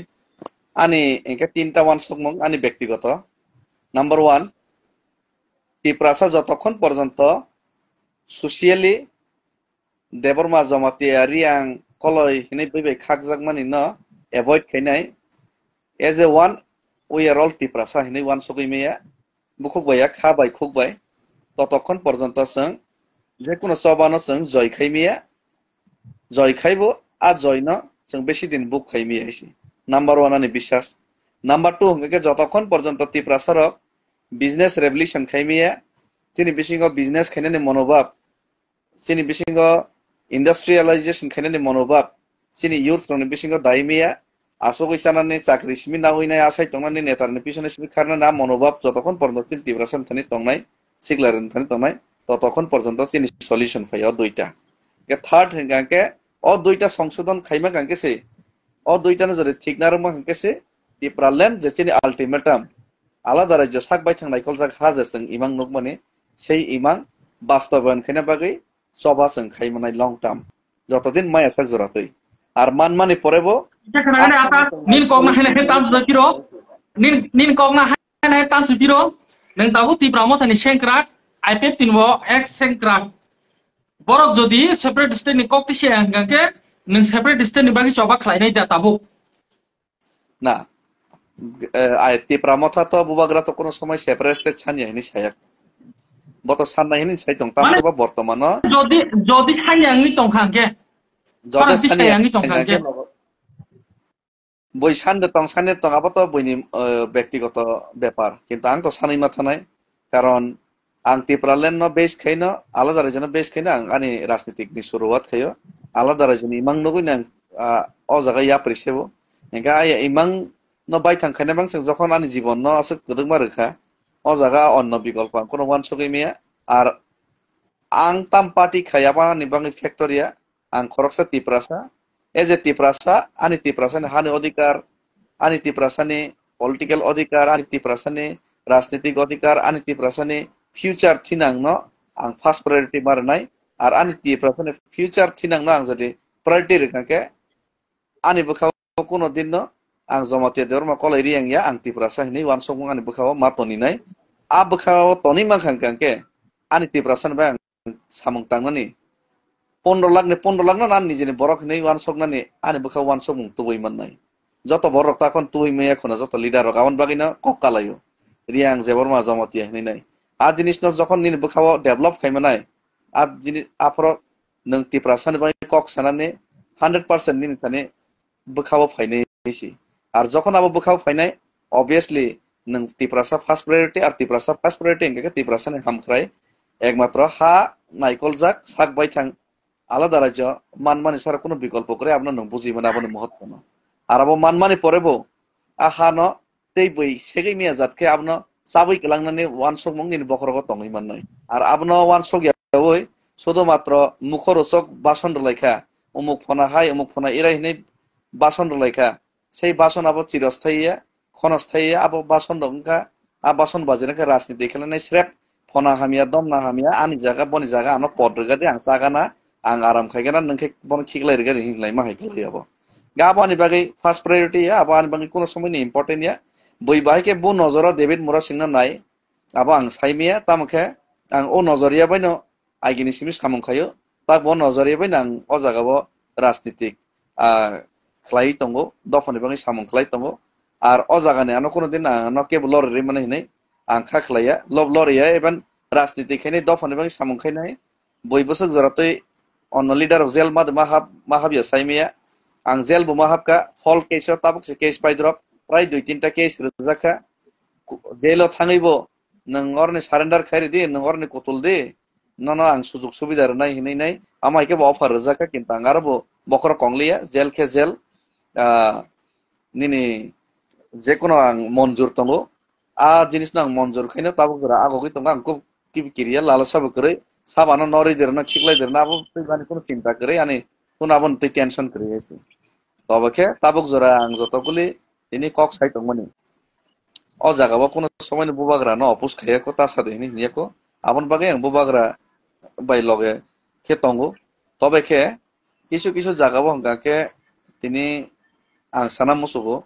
आनि एंके तीनटा वान सकमं आनि व्यक्तिगत नाम्बार 1 टिप्रासा যতক্ষণ পর্যন্ত সোশিয়ালি দেবরমা জমাতিয়ারি আং কলয় হিনে বইবাই খাকজাক মানি ন avoid khainai as a one we are all tiprasa hinai one sogoi meya bukhukbaya khabai khukbai ততক্ষণ পর্যন্ত जों যে কোনো সবানো जों জয় খাইমিয়া জয় খাইবো আর জয় ন जों বেশি দিন বুক খাইমিয়া এসে নাম্বার 1 আনি বিশ্বাস নাম্বার 2 হঙ্গে যতক্ষণ পর্যন্ত তিপ্রাসারক বিজনেস রেভলিউশন খাইমিয়া তিনি বিশিঙ্গ বিজনেস খাইনানি মনোভাব তিনি বিশিঙ্গ ইন্ডাস্ট্রিয়ালাইজেশন খাইনানি মনোভাব তিনি ইউথ রনি বিশিঙ্গ দাইমিয়া আসগই সানানি চাকরি সিমি না হইনাই আশাই তংনানি নেতারনি পিছনে সিমি খারনা না মনোভাব যতক্ষণ পর্যন্ত তিনি তিপ্রাসান থানি তংনাই সিগলারেন থানি তংনাই ততক্ষণ পর্যন্ত তিনি সলিউশন ফাইয়া দুইটা কে থার্ড হঙ্গাকে অ দুইটা সংশোধন খাইমা গাঙ্কেছে অ দুইটানো যদি ঠিক না রমা গাঙ্কেছে তিপ্রালেন যে তিনি আলটিমেটাম আলাদা রাজ্য সাকবাই থাংনাই কলজাক হাজাসং ইমাং নুকমানে সেই ইমাং বাস্তবায়ন খাইনা বাগৈ সভাসং খাইমানাই লং টার্ম যতদিন মায়া সাক জরাতৈ আর মানমানি পরেবো Sekarang apa? Nin kong na hinahin tan piro. Nin kong na hinahin tan piro. Nang tahu ti pramo sa ni sengkrak. Ipep tinwo ex sengkrak. Borok jodi separate state ni kok ti siya hanggang ke. Nang separate state ni bagi coba kelai na ida tabu. না ti pramo tha to bubagra to kono সময় separate state Sania হিনি সায়াক বত সান্না হিনি সাই তং তাম তো বর্তমান Jodi kanyang ni tong hangge. জদে Parang Sania kanyang ni tong hangge. বই সানদে তং আবত বইনি ব্যক্তিগত ব্যাপার কিন্তু আং তো সানাই মাথা নাই কারণ আং তিপ্রালেন ন বেস খাইনো আলাদা রাজন বেস খাইনো আং আনি রাজনীতিক নি শুরুয়াত খাইও আলাদা রাজন ইমাং নগুই না অ জায়গা ইয়া প্রেসেবো এঙ্কা ইমাং ন বাই থাং খাইনা বাং যখন আনি জীবন ন আছে গদুংমা রেখা অ জায়গা অন্য বিকল্প কোনো ওয়ান সগৈ মিয়া আর আং তাম পার্টি খাইয়াবা নি বাং ফ্যাক্টরিয়া আং খরকসা তিপ্রাসা এজ এ তিপ্রাসা আনি তিপ্রাসানি হানি অধিকার আনি তিপ্রাসানি পলিটিক্যাল অধিকার আনি তিপ্রাসানি রাজনৈতিক অধিকার আনি তিপ্রাসানি ফিউচার থিনাং ন আং ফার্স্ট প্রায়োরিটি মারনাই আর আনি তিপ্রাসানি ফিউচার থিনাং ন আং যদি প্রায়োরিটি রেখাকে আনি বখাও কোনো দিন ন আং জমাতে দেওয়ার মা কলাই রিয়াংয়া আং তিপ্রাসা হিনি ওয়ান সং আনি বখাও মা তনি নাই আ বখাও তনি মা খানকে আনি তিপ্রাসানি বা সামং তাংনানি 15 লাখ না নিজে বরক নেই ওয়ান সক নানি আনি বখা ওয়ান সক মুং তুই মান নাই যত বরক তখন তুই মেয়ে এখন যত লিডার গাওয়ান বাগিনা কক্কালাইও রিয়াং জেবর মা জমাতিয়া হই নাই আ জিনিস ন যখন নিন বখাও ডেভেলপ খাইমা নাই আ জিনিস আপর নং তিপ্রাসানি বাই কক সানানি 100% নিন থানে বখাও ফাইনাই হইছি আর যখন আবো বখাও ফাইনাই অবভিয়াসলি নং তিপ্রাসা ফার্স্ট প্রায়োরিটি আর তিপ্রাসা ফার্স্ট প্রায়োরিটি এঙ্গে তিপ্রাসানি হামখ্রাই একমাত্র হা নাইকল জাক সাক বাই থাং আলাদা রাজ্য মানমানি ছাড়া কোনো বিকল্প করে আপনার নং বুঝি মানে আপনার মহত্ব না আর আবো মানমানি পরেবো আহা ন তেই বই সেগৈ মিয়া জাতকে আপনা সাবই গলাংনানি ওয়ান সক মং নিন বখরগ তংই মান নাই আর আপনা ওয়ান সক ইয়াওই শুধুমাত্র মুখরোচক বাসন লেখা অমুক ফনা হাই অমুক ফনা এরাই নেই বাসন লেখা সেই বাসন আবো চিরস্থায়ী ক্ষণস্থায়ী আবো বাসন দংকা আ বাসন বাজিনাকে রাজনীতি খেলানাই স্রেপ ফনা হামিয়া দম না হামিয়া আনি জায়গা বনি জায়গা আনো পদ্রগা দে আং সাগানা আং আরাম খাইগেনা নংखे বন খিগলাই রেগা হিংলাই মাহাই গলাই আবো গাবানি বাগै ফার্স্ট প্রায়োরিটি या আবানি বাগै কোনো সময় নি ইম্পর্টেন্ট या বই বাহিকে বু নজরা ডেভিড মুরা সিংনা নাই আবো আং সাইমিয়া তামखे আং ও নজরিয়া বাইনো আইগিনি সিমিস খামং খায়ো তা ব নজরিয়া বাইনা আং অ জাগাবো রাজনীতিক খ্লাই তঙ্গো দফানি বাগै সামং খ্লাই তঙ্গো আর অ জাগানে আনো কোনো দিন ন কেবল লরে মানে হিनै আং খাখলাইয়া লব লরিয়া এবান রাজনীতিক খাইনে দফানি বাগै সামং খাইনাই বই বসক জরাতৈ অন্য লিডার জেল মাহাবিয়া সাইমিয়া আং জেল বু মাহাবকা ফল কেস তাবুক সে কেস পাইদ্রপ প্রায় 2-3টা কেস রজাকা জেল থাঙইব নং অরনি সারেন্ডার খাইরি দি নং অরনি কতল দি ন আং সুযোগ সুবিধা নাই হিनै নাই আমাইকে অফার রজাকা কিন্তু আং আরবো বকর কংলিয়া জেল কে জেল নিনি যে কোনো আং মঞ্জুর তঙ্গো আ জিনিস না মঞ্জুর খাইনো তাবুক জরা আগগই তঙ্গা আং খুব কিবিকিরিয়া লালসাবো করে সাবানো নরি দেরনা খিকলাই দেরনা আবো মানে কোনো চিন্তা করে আনি কোন আবন তুই টেনশন করে গেছে তবেকে তাবুক জরা আং যতগুলি ইনি কক সাই তংমানি অ জাগাবো কোনো সময় বুবাগ্রা ন অপুস খাইয়াকো তা সাথে ইনি নিয়াকো আবন বাগে আং বুবাগ্রা বাই লগে খে তঙ্গো তবেকে কিছু কিছু জাগাবো হংগাকে তিনি আং সানা মুসুগো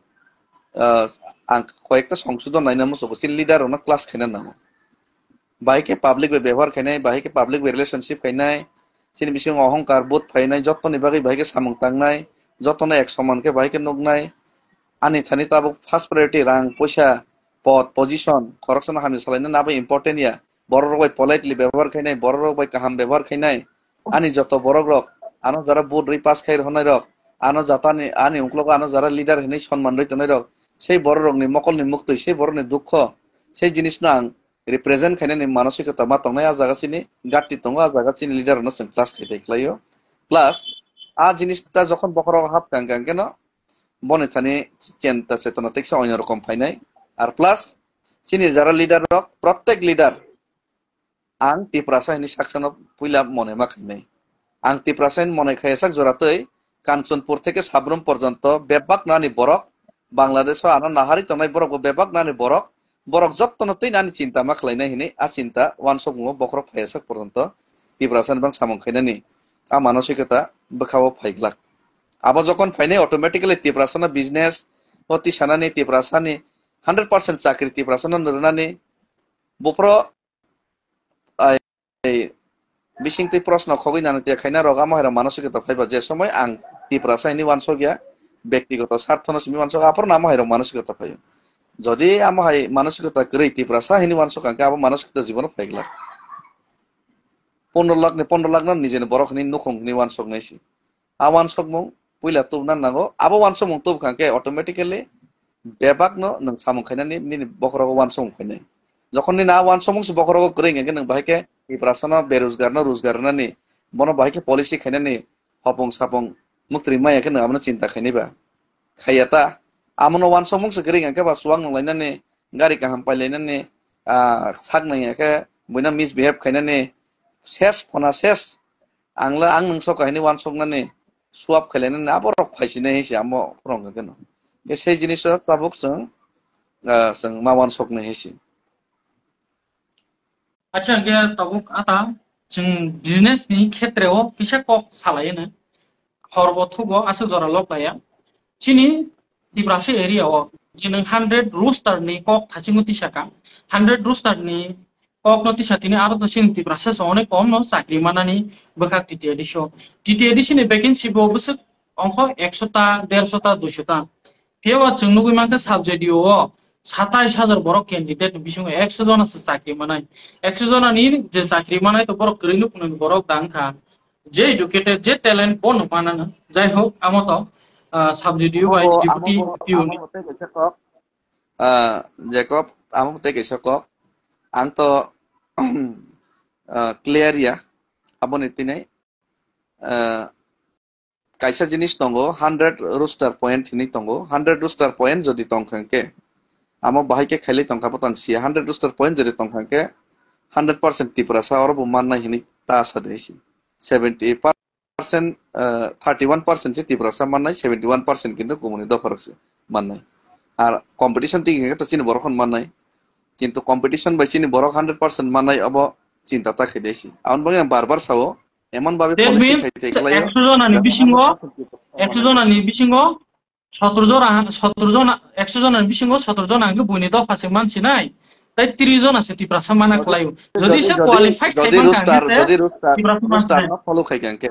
আং কয়েকটা সংশোধন নাইনা মুসুগো সিন লিডার না ক্লাস খাইনা নামো বাহিকে পাবলিক ব্যবহার খাইনাই বাহিকে পাবলিক রিলেশনশিপ খাইনাই সিনি বিসং অহংকার বোধ ফাইনাই যতনি বাগै বাহিকে সামং তাंगनाय যতনে এক সমানকে বাহিকে নগনাय ani thani tabuk first priority rang poisa pod position corruption hamni salaina nabo important ya borok rok bai politely ব্যবহার khainai borok rok bai kaham ব্যবহার khainai ani joto borok rok ano jara board ri pass khair honai rok ano jatani ani unklogo ano jara leader hinai সম্মান roi tonai rok sei borok rok ni mokol ni muktui sei borok ni dukho sei jinis no ang represent khainai ni manosikota ma tongnai a jaga sini gatti tongo a jaga sini leader no sing class khaitai klaio plus a জিনিসটা যখন বকরক half গাঙ্গাং কেন বনে Thani চিন্তা চেতনা থেকে অন্যরকম ফাইনাই আর plus চিনি যারা লিডার রক প্রত্যেক লিডার আং তিপ্রাসাইনি সাকসান পুইলা মনে মাখাইনাই আং তিপ্রাসাইন মনে খাইসাক জোরাতই কাঞ্চনপুর থেকে সাবরুম পর্যন্ত বেবাক নানি বরক বাংলাদেশ আনো নাহারি তনাই বরক বেবাক নানি বরক বরক যত্নতই নানি চিন্তা মাখলাইনাই হিনি আ চিন্তা ওয়ান সবমু বকরক ফাইসাক পর্যন্ত তিপ্রাসাইন বাং সামং খাইনানি आ मानसिकता बखाव फाइग्लाक आबो जखन फाइनाय अटोमेटिकली तिप्रासाना बिजनेस अति सानानि तिप्रासानि 100% चाकरि तिप्रासाना नरनानि बप्रो बिसिंति प्रश्न खगैनानै ते खायना रगा महरा मानसिकता फाइबा जे समय आं तिप्रासानि वानस गया व्यक्तिगत स्वार्थन सिमि वानस आपर नाम महरा मानसिकता फायो जदि आमहाय मानसिकता गरै तिप्रासा हिनि वानस कांके आबो मानसिकता जीवन फाइग्लाक 15 लाख ना निजे बरक नि नुखंग नि वान सक नाइसि आ वान सक मं पुइला तुब ना नांगो आबो वान सक मं तुब खांके ऑटोमेटिकली बेबाक न नों सामं खायनानि नि बखरग वान सक खायनाय जखन नि ना वान सक बखरग ग्रेंगे नों बाहायके इप्रासना बेरोजगार न रोजगार नानि बनो बाहायके पॉलिसी खायनानि हपंग सापंग मुक्तरि मायाके नों आमनो चिंता खायनिबा खायता आमनो वान सक मंग ग्रेंगे के बा सुवां नलायनानि गारि काहाम पाइलायनानि साक नायाके बयना misbehave खायनानि ses phona ses angla ang nung sok kahini wan sok nani swap khalaina na borok phaisine hisi amo prong gano e sei jinis tabuk sang ma wan sok ne hisi আচ্ছা গে tabuk ata जों business नि क्षेत्रआव किसा कक सालायनो हरबो थुबो आसो जरा लबाया चिनि तिब्रासे एरियाआव जिनो 100 रोस्टार नि कक थासिमुति साका 100 रोस्टार नि कक नति सातिनि आरो तो सिन तिब्रासे सने कम न चाकरि मानानि बखा टिटी एडिशन वैकेंसी बो बस अंक 100 ता 150 ता 200 ता फेवा जों नुगै मानका साबजेक्टआव 27000 बरक कैंडिडेट बिसंग 100 जना से चाकरि मानाय 100 जना नि जे चाकरि मानाय तो बरक ग्रेनु कुन बरक दांखा जे एडुकेटेड जे टैलेंट बन मानानो जाय होक आमतो साबजेक्टआव बाय डिप्टी पिउनि जेकब आमते केसा कक आं तो क्लियर या aboni tinai kaisa jinis tongo 100 rooster point hini tongo 100 rooster point jodi tongkhangke amo bahai ke khali tongkha potan sia 100 rooster point jodi tongkhangke 100% tiprasa orobo manna hini ta sadesi 70% 31% je tiprasa mannai 71% kintu komuni dofarokse mannai ar competition tinge to chini borokon mannai কিন্তু competition বাইসিনি বড় 100% মানাই of চিন্তাটা খেদেছি আউন বগে বারবার Sao এমন ভাবে policy খাইতে গলায় 100 জনানি বিসিংহ 100 জনানি বিসিংহ 17 জন 100 জনানি বিসিংহ 17 জন আগে বইনি দফাসে মানসি নাই তাই 30 জন আছে তিপ্রাসা মানা খলায়ু যদি সে কোয়ালিফাইড যদি রুস্টার না ফলো খাইকানকে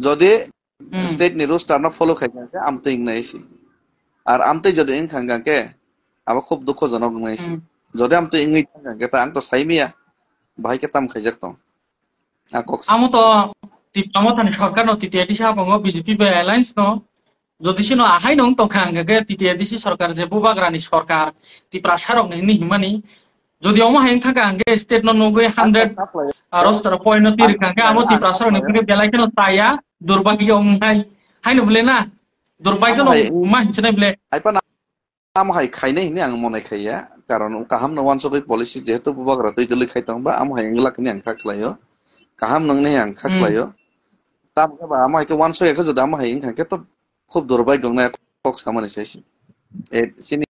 যদি স্টেট নি রুস্টার না ফলো খাইকানকে আমতে ইংনাইছি আর আমতে যদি ইংখাঙ্গাকে আবার খুব দুঃখজনক নাইছি যদি আমতে ইংই গেতা আং তো সাইমিয়া ভাই কে তাম খাইজাক তো আকক আমো তো তিপ্রামো থানি সরকার ন টিটিআইডিসি হাবঙ্গ বিজেপি বে অ্যালায়েন্স ন যদি সিনো আহাই নং তো খাঙ্গাকে টিটিআইডিসি সরকার যে বুবাগ্রানি সরকার তিপ্রাসা রং নি হিমানি যদি অমো হাইন থাকা আঙ্গে স্টেট ন নগৈ 100 রোস্টার পয়েন্ট তির খাঙ্গে আমো তিপ্রাসা রং নি বেলাইকে ন তায়া দুর্ভাগ্য অমহাই হাইনো বলে না দুর্ভাগ্য ন মা হিনছনে বলে আমহাই খাইনে হিনি আং মনে খাইয়া কারণ কাহাম নওয়ান সबै পলিসি যেহেতু বুবাগ্রা তৈ দলি খাইতাম বা আমহাই এংলাকনি আং খাখলাयो কাহাম নংনে আং খাখলাयो তাম বা আমহাই কে ওয়ান সয় যদি আমহাই ইং খাকে তো খুব দুর্ভাগ্য না কক সামনে চাইছি এ সিনি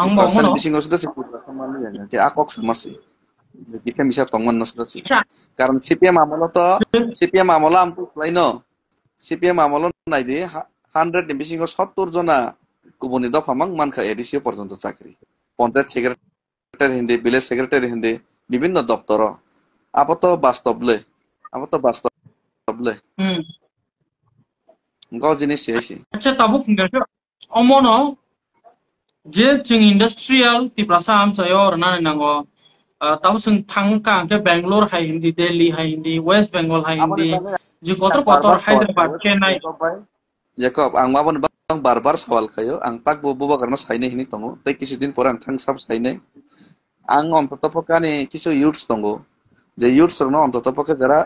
আং মমনো বিসিংও সুদা সিপুরা সামানি জানা কে আকক সামাসি কিসে মিশা তংমান নসদাসি কারণ সিপিএম আমলা আম লাইনো সিপিএম আমলা নাইদি 100 নি বিসিংও 70 জনা কুবনি দফামাং মানখা এডিসিও পর্যন্ত চাকরি panchayat secretary Hindi village secretary Hindi বিভিন্ন দপ্তর আপাতত বাস্তবলে গাও জিনিস এসি আচ্ছা তাবুক অমনো je jing industrial ti prasa am chayo rana nango taw sung thang ka ke Bangalore hai hindi Delhi hai hindi West Bengal hai Amoni hindi bagay je ang kotor kotor barbar sawal Hyderabad kayo. Chennai Jacob, ang mabon bang barbar sawal kayo, ang pagbububa karena saine hini tongo, tay kisudin porang thang sab saine, ang অন্ততপক্ষে কিছু youths tongo, যে youths Rono অন্ততপক্ষে যারা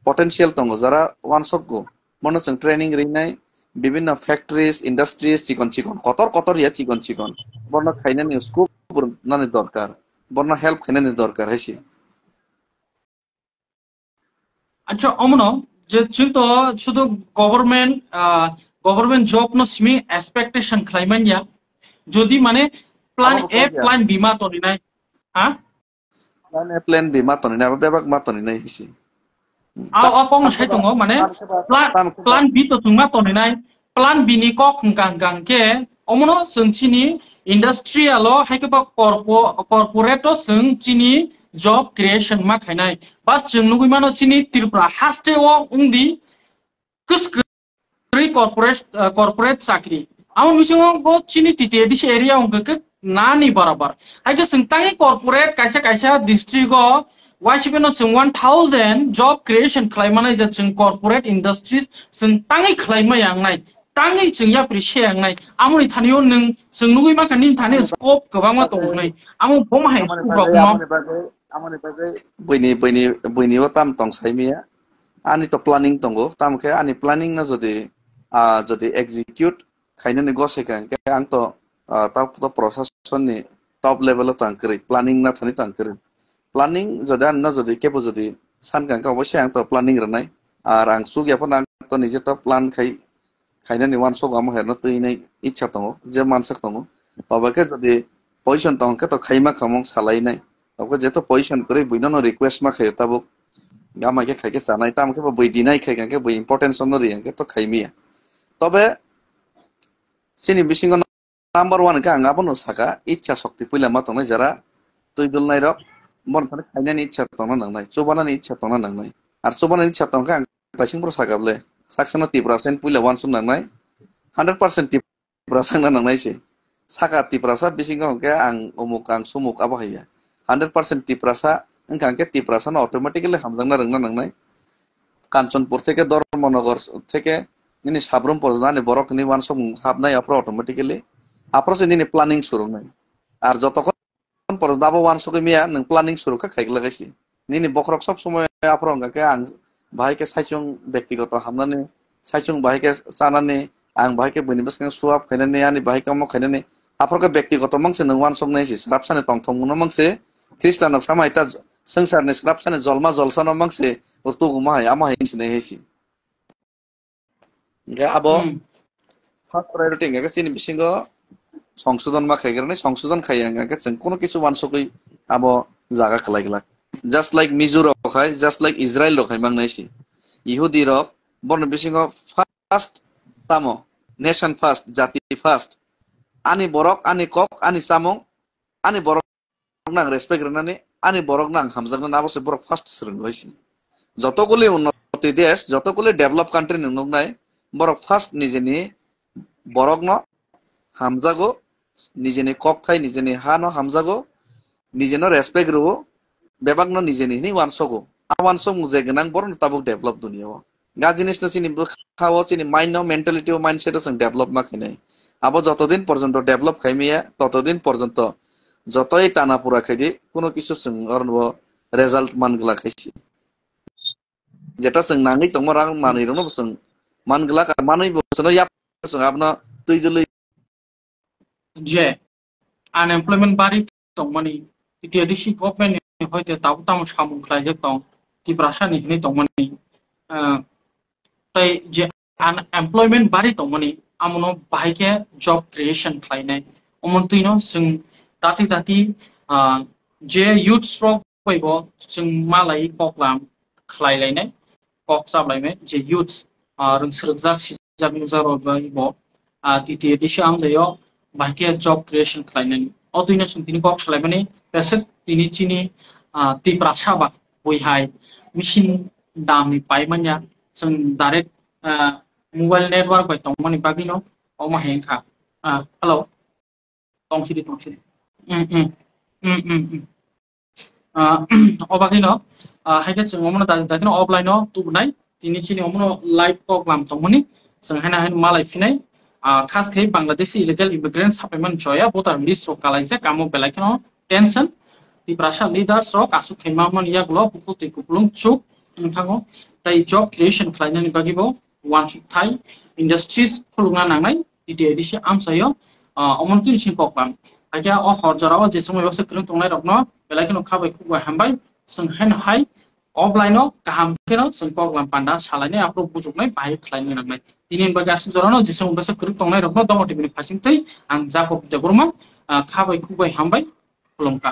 potential tongo, যারা ওয়ানসকগো, মনে হচ্ছে training Rinnai বিভিন্ন factories, industries চিকন চিকন, কতর কতর ইয়া চিকন চিকন, বর্ণ খাইনানি স্কোপ নানি দরকার, বর্ণ হেল্প খাইনানি দরকার হেসি। আচ্ছা অমনো যে চিন্তা শুধু গভর্নমেন্ট গভর্নমেন্ট জব নো সিমি এক্সপেকটেশন খাইমানিয়া যদি মানে প্ল্যান এ প্ল্যান বি মা তো নাই হ্যাঁ প্ল্যান বি মা তো নাই বেবাক মা তো নাই হেসি। Apong sai tungo mane plan B to tungma to nai plan B ni ko gang gang ke omono sungchini industrial hai ke ba corporate sungchini job creation ma khainai ba chungnugui mano chini Tripura haste o ungdi kus corporate sakri amon misingo bo chini tite dis area ongke nani barabar hai ke sungtangi corporate kaisa district go why should not 1000 job creation claimana is a corporate industries sing tangi claima yang nai tangi chingya prishe yang nai amuni thanio nung sungnugui ma kanin thane scope gobang ma tong nai amu bom hai rok no amoni bagai bini watam tong saimia ani to planning tongo tam ke ani planning na jodi execute khainani gose kan ke ang to to procession ni top level to angkri planning na thani tangkri planning যদি আন্ন যদি কেবো যদি সানগাঙ্কা অবশ্যই আং তো planning রানাই আর আং সুগিয়া phone আং তো নিজে তো প্ল্যান খাইনানি ওয়ান সগ আম হেরনো তৈনাই ইচ্ছা দङ যে মানসক দङ তবাকে যদি পজিশন দङকে তো খাইমা খামং সালাইনাই তবে যেহেতু পজিশন করে বুইনো রিকোয়েস্ট মা খাই তাবো আমাকে খাইকে জানাই তা আমাকে বই দিনাই খাইগাঙ্কে বই ইম্পর্টেন্স অন্য রিয়াঙ্কে তো খাইমিয়া তবে সিনি বিসিং নাম্বার 1 কে আং আবনো সাকা ইচ্ছা শক্তি পইলা মা দङ যারা তুই দুলনাই রক মন থানে খাইনানি ইচ্ছা তংনা নাংনাই চোবানানি ইচ্ছা তংনা নাংনাই আর চোবানানি ইচ্ছা তংকা তাইসিং বড় সাগাবলে সাকসানা 30% পুইলা ওয়ানসুন নাংনাই 100% টিপ্রা সাংনা নাংনাইছে সাকা টিপ্রাসা বিসিং হকে আং অমুক আং সুমুক আবহাইয়া 100% টিপ্রাসা ওंखांके টিপ্রাসা না অটোমেটিক্যালি হামজাংনা রংনা নাংনাই কাঞ্চনপুর থেকে ধর্মনগর থেকে নিনি সাবরুম পর্যন্ত বরকনি ওয়ানসম হাবনাই আপরা অটোমেটিক্যালি আপ্রসে নিনি প্ল্যানিং শুরু নাই আর যতক্ষণ পর দাবো ওয়ান সকে মিয়া নং প্ল্যানিং শুরু খাইক লাগাইছি নিনি বখরক সব সময় আপরং কে আং ভাইকে সাইচং ব্যক্তিগত হামনানি সাইচং ভাইকে চানানি আং ভাইকে বনিবস সুয়াব খাইনানি আনি ভাইকে মক খাইনানি আপরকে ব্যক্তিগত মাংসে নং ওয়ান সক নাইছি স্রাপসানে তংথং মুনো মাংসে খ্রিস্টানক সামাইতা সংসারনে স্রাপসানে জলমা জলসানো মাংসে উর্তু গুমাই আমাই সিনে হেসি গে আবো ফার্স্ট প্রায়োরিটি গে সিনি বিসিঙ্গ সংশোধন মা খাইগ্রানি সংশোধন খাইয়াঙ্গাকে जों কোনো কিছু মানসকই আবো জায়গা খালাইগলা জাস্ট লাইক মিজোর রখাই জাস্ট লাইক ইসরায়েল রখাই মাংনাইছি ইহুদি রক বর্ণ বিসিং ফার্স্ট তামো নেশন ফার্স্ট জাতি ফার্স্ট আনি বরক আনি কক আনি সামং আনি বরক নাং রেসপেক্ট রানানি আনি বরক নাং হামজাগনা নাবসে বরক ফার্স্ট সরং হইছি যতগুলি উন্নতি দেশ যতগুলি ডেভেলপ কান্ট্রি নংনাই বরক ফার্স্ট নিজেনি বরক ন হামজাগো নিজেনি কক থাই নিজেনি হা ন হামজাগো নিজেনো রেসপেক্ট রো বেবাগনো নিজেনি নি ওয়ানসগো আওয়ানসং যে গনাং বরন তাবুক ডেভেলপ দুনিয়াও গা জিনিস ন চিনি খাওয়া চিনি মাইন্ড মেন্টালিটি ও মাইন্ডসেট সং ডেভেলপ মা খাইনাই আবো যতদিন পর্যন্ত ডেভেলপ খাইমিয়া ততদিন পর্যন্ত যতই টানা পুরা খাইদি কোনো কিছু সং অরনব রেজাল্ট মানগলা খাইছি যেটা সং নাঙ্গি তমরা মানিরনো সং মানগলা মানই বসনো ইয়া সং আপনা তুই Jolly je unemployment bari tong mani iti adisi government hoite tabu tam samung khlai je tong ti prasa ni ni tong mani tai je unemployment bari tong mani amono baike job creation khlai nai omon tuino sing tati je youth stroke poibo sing malai koklam khlai lai nai kok sab lai me je youth rung srujak sijak nuzar bo iti adisi am dayo baike job creation khlainani otuina sung tini kok shlaimani pesek tini chini ti prasaba boihai machine damni paimanya sung direct mobile network bai tongmani bagino oma hengkha hello tongsi obagino haike chung omono da offline no tubnai tini chini omono live program tongmani sing hana han malai finai khas khai Bangladeshi illegal immigrants supplement joya voter list ro kalaise kamo belakino tension di prasha leaders ro kasu themaman ya glo bukuti kuplung chuk thango tai job creation khlainani bagibo one thai industries khulunga nangnai dite edisi amsayo omontin sin program aja o horjarawa je samay basa krung tongnai rokno belakino khabai khubwa hambai sing han hai offline no kaham keno sing program panda salane apro bujuknai bahai khlainani nangnai tinin bagasi jorano je samay basa krung tongnai rokno domo tibini phasingtai ang jakob deborma khabai khubbai hambai khulumka